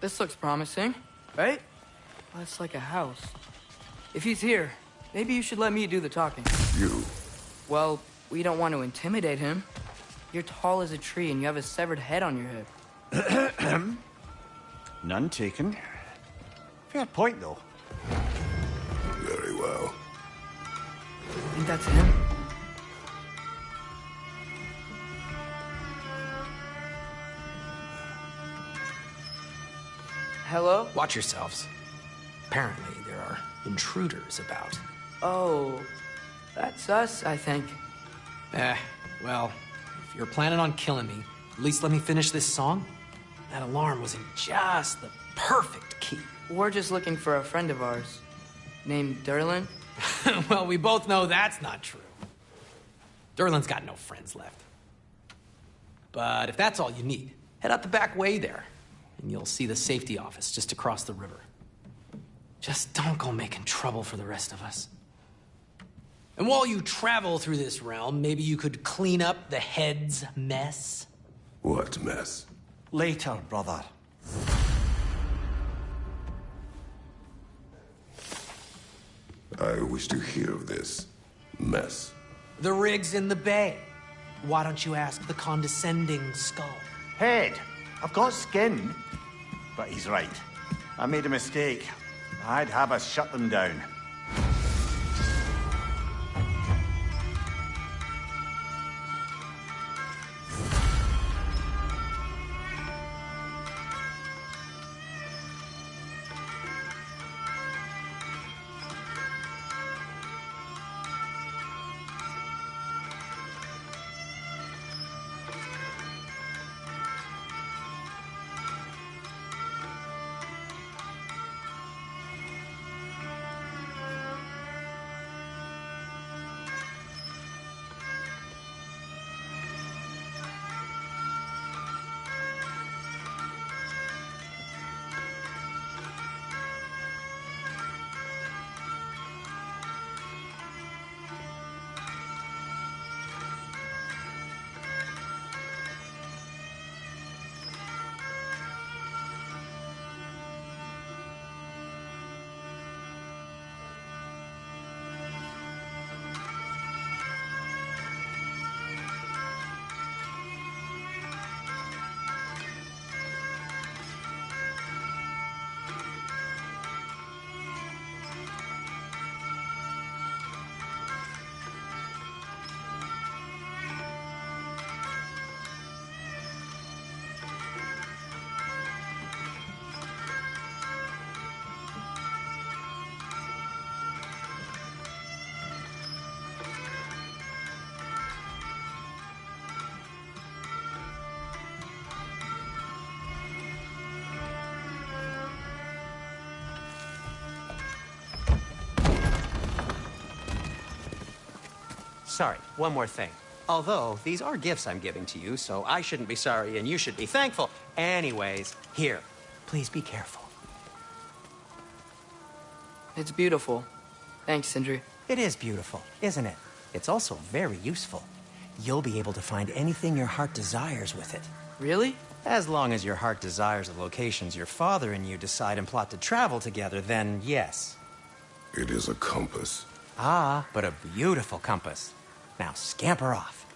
This looks promising, right? Well, it's like a house. If he's here, maybe you should let me do the talking. You. Well, We don't want to intimidate him. You're tall as a tree and you have a severed head on your head. None taken. Fair point, though. Very well. I think that's him. Hello? Watch yourselves. Apparently, there are intruders about. Oh, that's us, I think. Well, if you're planning on killing me, at least let me finish this song. That alarm was in just the perfect key. We're just looking for a friend of ours named Derlin. Well, we both know that's not true. Derlin's got no friends left. But if that's all you need, head out the back way there, and you'll see the safety office just across the river. Just don't go making trouble for the rest of us. And while you travel through this realm, maybe you could clean up the head's mess? What mess? Later, brother. I wish to hear of this mess. The rig's in the bay. Why don't you ask the condescending skull? Head. I've got skin. But he's right. I made a mistake. I'd have us shut them down. Sorry, one more thing. Although, these are gifts I'm giving to you, so I shouldn't be sorry and you should be thankful. Anyways, here, please be careful. It's beautiful. Thanks, Sindri. It is beautiful, isn't it? It's also very useful. You'll be able to find anything your heart desires with it. Really? As long as your heart desires the locations your father and you decide and plot to travel together, then yes. It is a compass. Ah, but a beautiful compass. Now scamper off.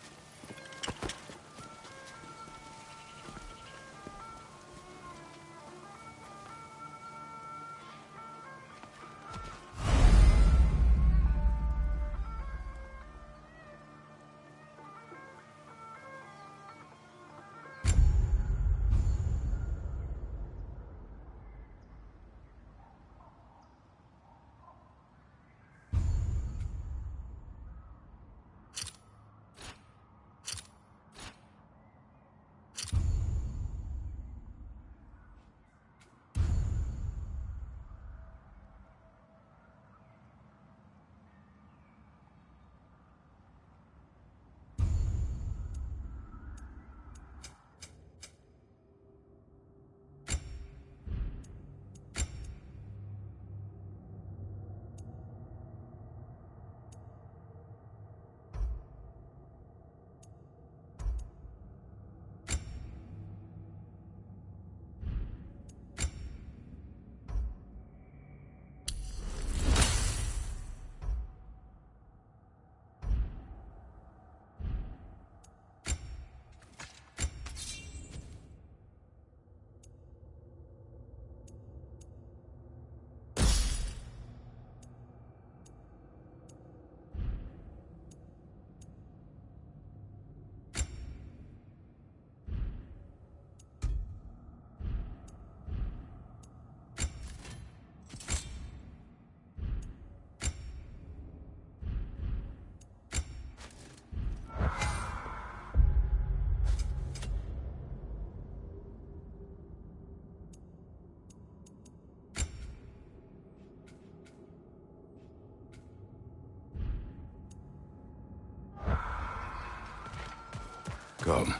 Come.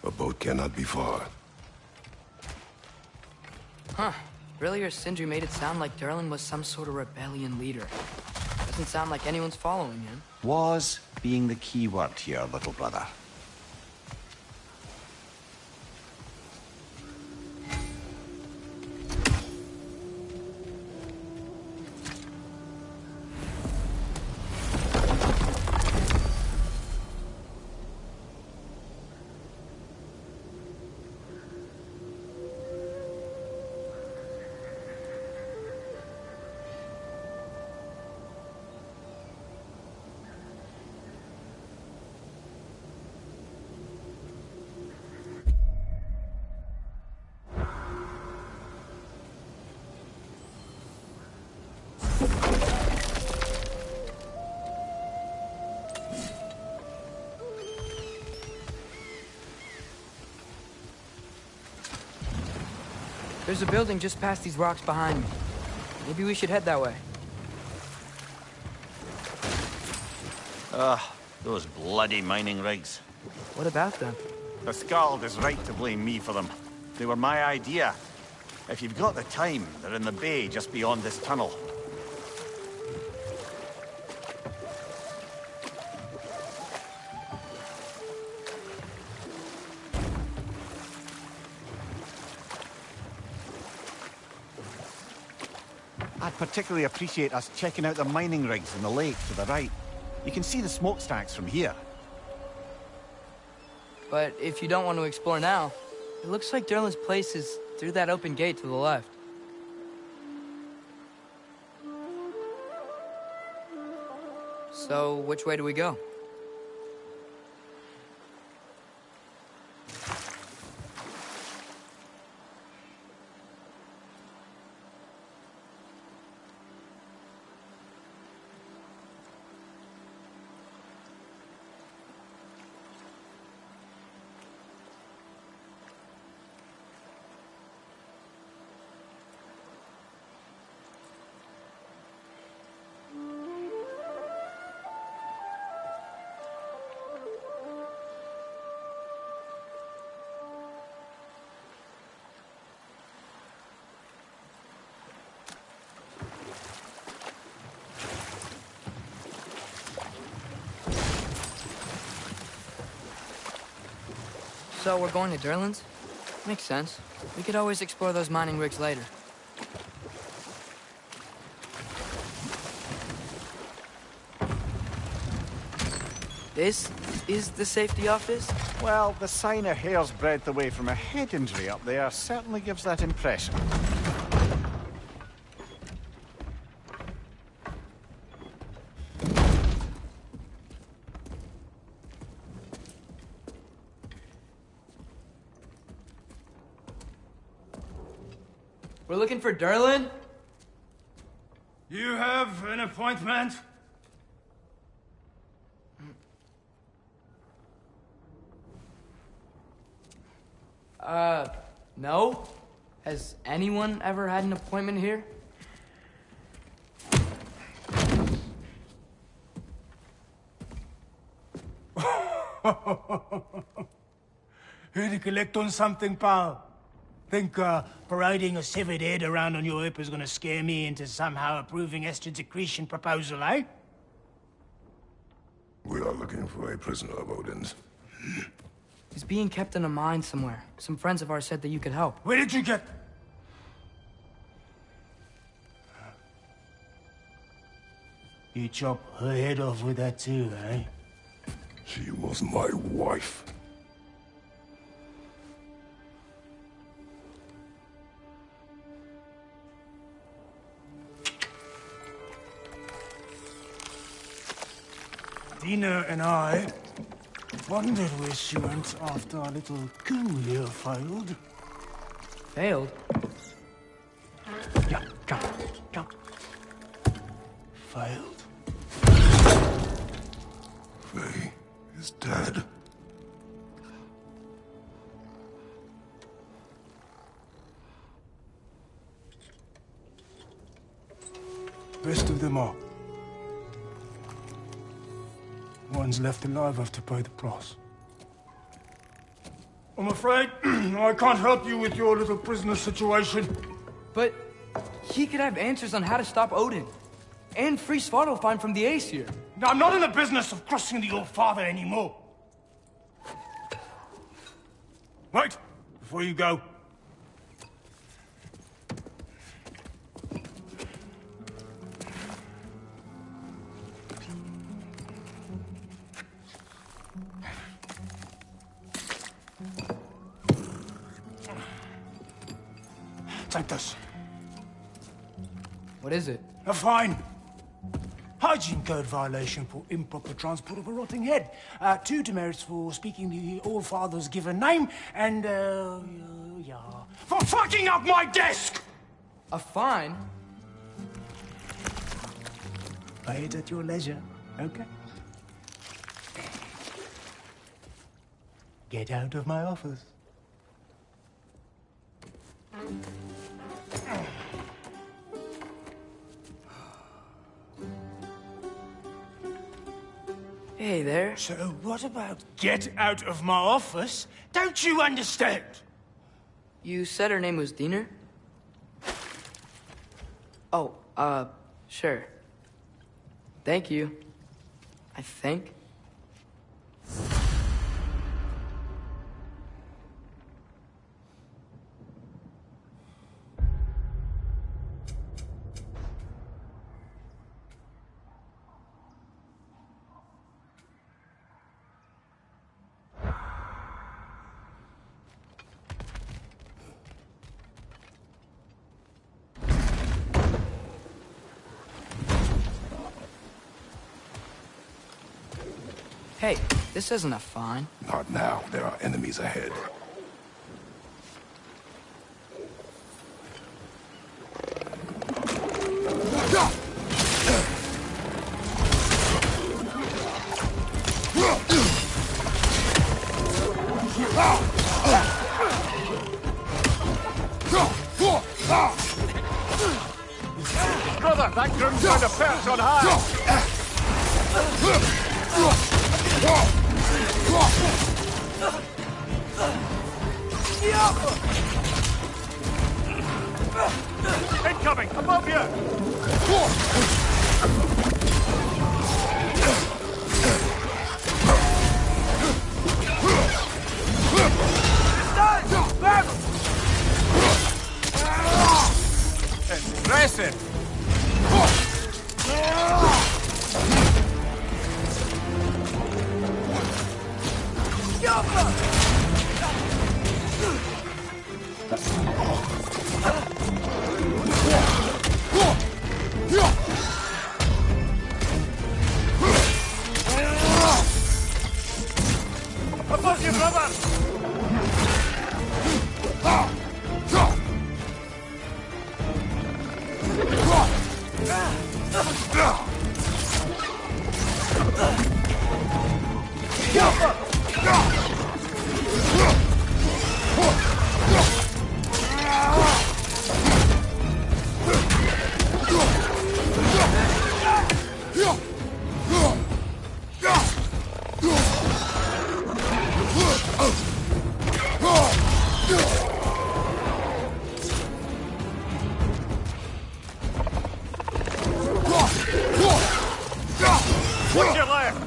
A boat cannot be far. Huh. Really, or Sindri made it sound like Durlin was some sort of rebellion leader. Doesn't sound like anyone's following him. Was being the key word here, little brother. There's a building just past these rocks behind me. Maybe we should head that way. Those bloody mining rigs. What about them? The Skald is right to blame me for them. They were my idea. If you've got the time, they're in the bay just beyond this tunnel. I'd particularly appreciate us checking out the mining rigs in the lake to the right. You can see the smokestacks from here. But if you don't want to explore now, it looks like Durlin's place is through that open gate to the left. So, which way do we go? So we're going to Durlin's? Makes sense. We could always explore those mining rigs later. This is the safety office? Well, the sign a hair's breadth away from a head injury up there certainly gives that impression. We're looking for Durlin? You have an appointment? No? Has anyone ever had an appointment here? Here to collect on something, pal? Think parading a severed head around on your hip is gonna scare me into somehow approving Estrid's accretion proposal, eh? We are looking for a prisoner of Odin's. He's being kept in a mine somewhere. Some friends of ours said that you could help. Where did you get... You chop her head off with that too, eh? She was my wife. Dina and I wondered where she went after our little coup here failed. Failed? Yeah, come. Failed. Faye is dead. Best of them all. One's left alive have to pay the price. I'm afraid I can't help you with your little prisoner situation. But he could have answers on how to stop Odin. And free Svartalfheim from the Aesir. Now, I'm not in the business of crossing the Old Father anymore. Wait, before you go. Take this. What is it? A fine. Hygiene code violation for improper transport of a rotting head. 2 demerits for speaking the All-Father's given name, and, yeah, for fucking up my desk! A fine? Pay it at your leisure, okay? Get out of my office. Hey there. So what about get out of my office? Don't you understand? You said her name was Diener? Oh, sure. Thank you. I think. Hey, this isn't a fine. Not now. There are enemies ahead. Brother, that groom's going to perch on high! Incoming! Above you! Impressive! Above you, brother! Watch your left!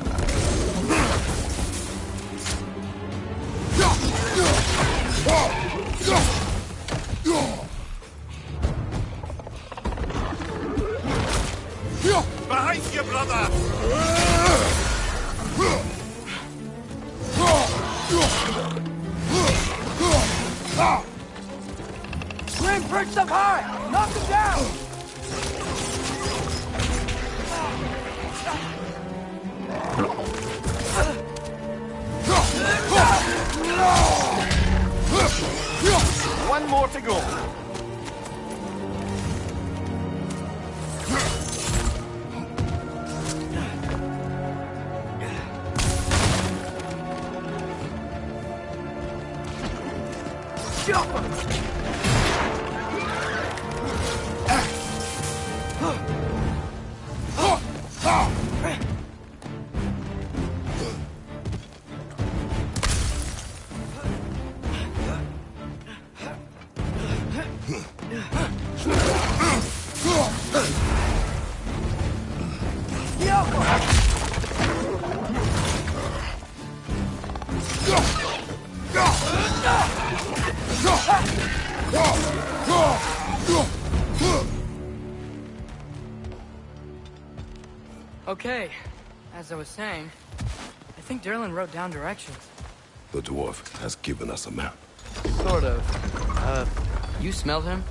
Behind you, brother! Grim, perched up high! Knock him down! One more to go. Okay, as I was saying, I think Derlin wrote down directions. The dwarf has given us a map. Sort of. You smelled him,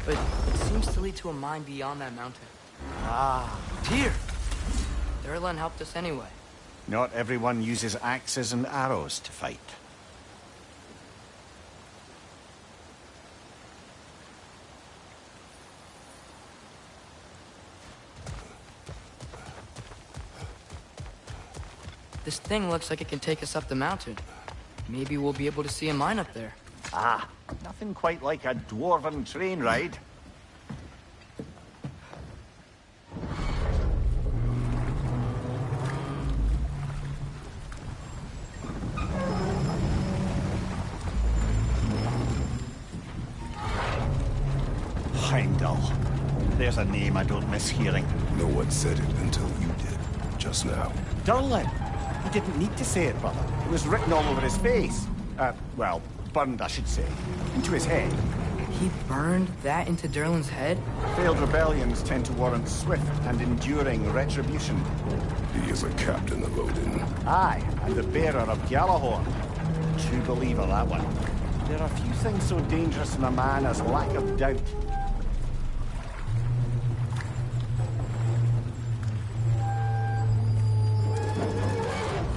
but it seems to lead to a mine beyond that mountain. Ah. Deer! Derlin helped us anyway. Not everyone uses axes and arrows to fight. This thing looks like it can take us up the mountain. Maybe we'll be able to see a mine up there. Ah, nothing quite like a dwarven train ride. Heimdall. There's a name I don't miss hearing. No one said it until you did, just now. Derlin! He didn't need to say it, brother. It was written all over his face. Well, burned, I should say. Into his head. He burned that into Derlin's head? Failed rebellions tend to warrant swift and enduring retribution. He is a captain of Odin. Aye, and the bearer of Gjallarhorn. True believer, that one. There are few things so dangerous in a man as lack of doubt.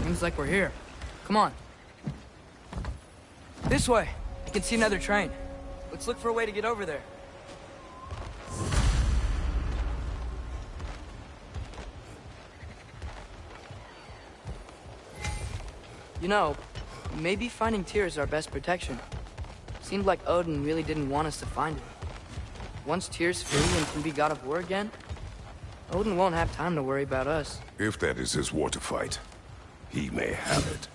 Seems like we're here. Come on. This way. I can see another train. Let's look for a way to get over there. You know, maybe finding Tyr is our best protection. Seemed like Odin really didn't want us to find it. Once Tyr's free and can be god of war again, Odin won't have time to worry about us. If that is his war to fight, he may have it.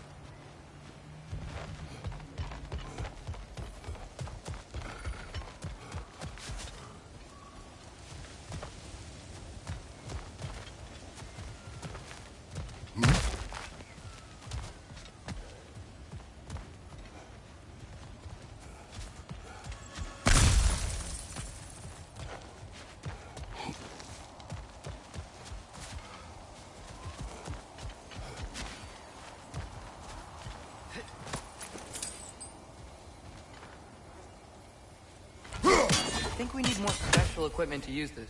I think we need more special equipment to use this.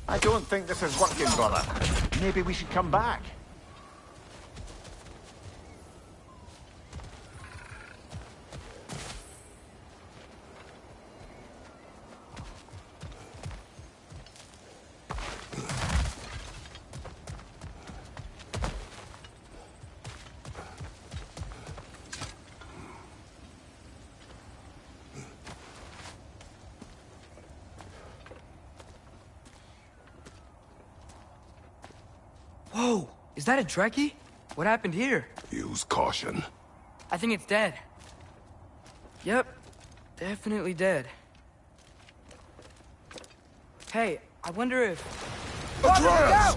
I don't think this is working, brother. Maybe we should come back. Whoa! Is that a Trekkie? What happened here? Use caution. I think it's dead. Yep. Definitely dead. Hey, I wonder if... Atreus!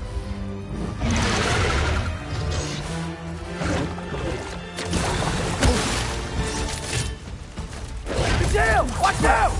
Damn! Watch out!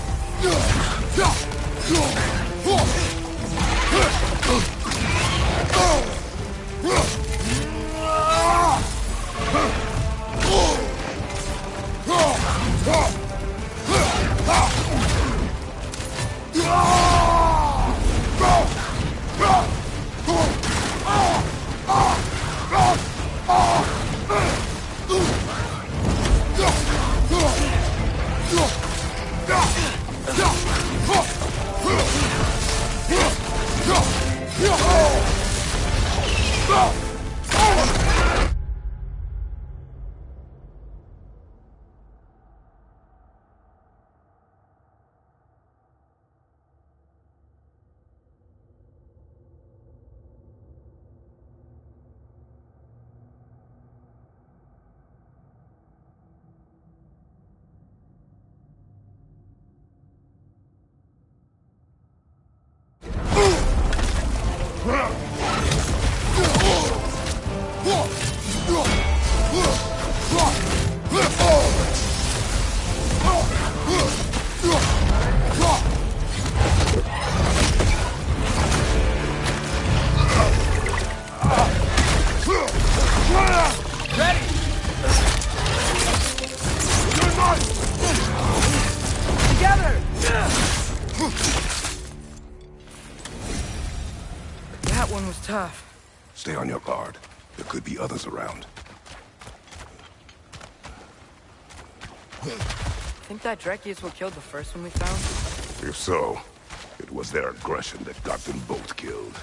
That one was tough. Stay on your guard. There could be others around. Think that Dreki is what killed the first one we found? If so, it was their aggression that got them both killed.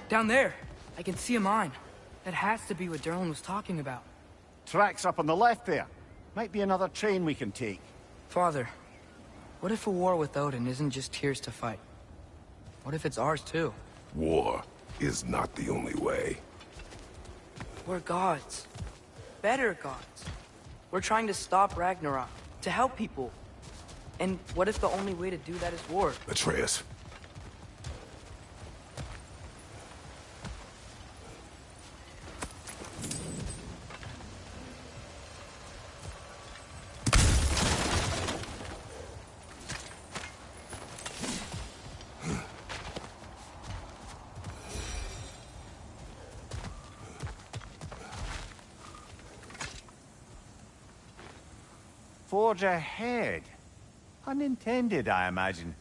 Down there, I can see a mine. That has to be what Derlin was talking about. Tracks up on the left there. Might be another train we can take. Father, what if a war with Odin isn't just Tyr's to fight? What if it's ours too? War is not the only way. We're gods. Better gods. We're trying to stop Ragnarok, to help people. And what if the only way to do that is war? Atreus. Forge ahead. Unintended, I imagine.